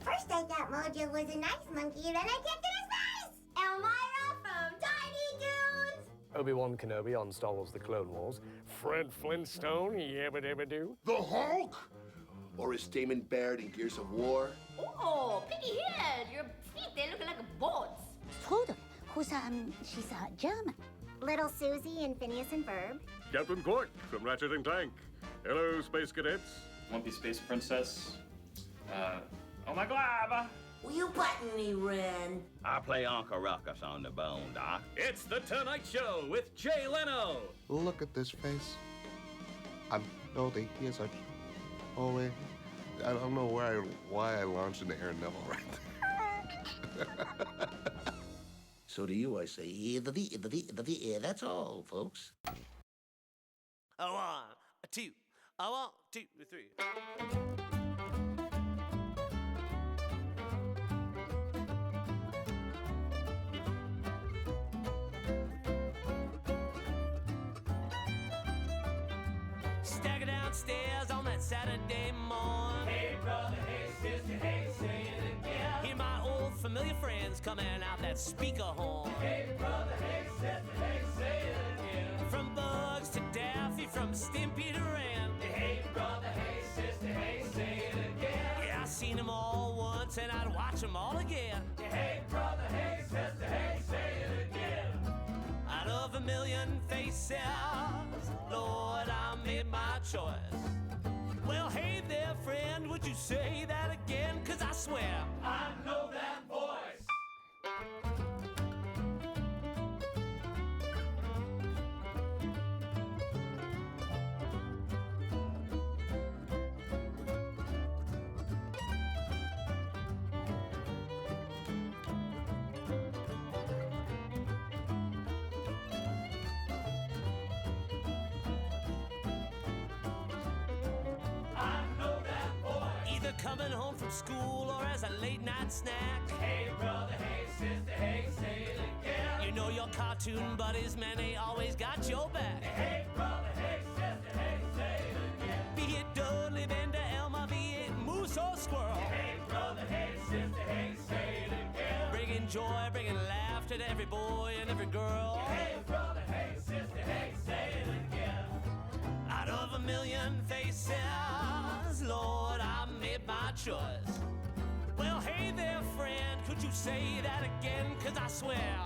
S26: First I thought Mojo was a nice monkey, then I kicked in his face! Elmira from Tiny Toons!
S7: Obi-Wan Kenobi on Star Wars The Clone Wars. Fred Flintstone, yabba-dabba-doo.
S11: The Hulk?
S5: Or is Damon Baird in Gears of War?
S26: Oh, piggy head! Your feet, they look like boats. Strudel, she's German. Little Susie in Phineas and Ferb.
S7: Captain Quark from Ratchet and Clank. Hello, Space Cadets.
S8: Lumpy Space Princess. Oh my God!
S26: Will you button me, Ren?
S8: I play Uncle Ruckus on the Bone Doc. It's the Tonight Show with Jay Leno.
S4: Look at this face. I know that he is a... Oh, wait. I don't know why I launched into Aaron Neville right there.
S34: So to you, I say, that's all, folks.
S13: A 1, a 2, a 1, 2, 3.
S14: Stagger downstairs on that Saturday morning. Hey brother, hey sister, hey, say it again. Hear my old familiar friends coming out that speaker horn. Hey brother, hey sister, hey, say it again. From Bugs to Daffy, from Stimpy to Rand. Hey brother, hey sister, hey, say it again. Yeah, I seen them all once and I'd watch them all again. Hey brother, hey sister, hey, say it again. Out of a million faces, Lord, I made my choice. Well, hey there, friend, would you say that again? 'Cause I swear I know that voice. Coming home from school or as a late night snack. Hey brother, hey sister, hey, say it again. You know your cartoon buddies, man, they always got your back. Hey brother, hey sister, hey, say it again. Be it Dudley, Bender, Elmer, be it Moose or Squirrel. Hey brother, hey sister, hey, say it again. Bringing joy, bringing laughter to every boy and every girl. Hey brother, hey sister, hey, say it again. Out of a million faces, Lord, I made my choice. Well, hey there, friend, could you say that again? 'Cause I swear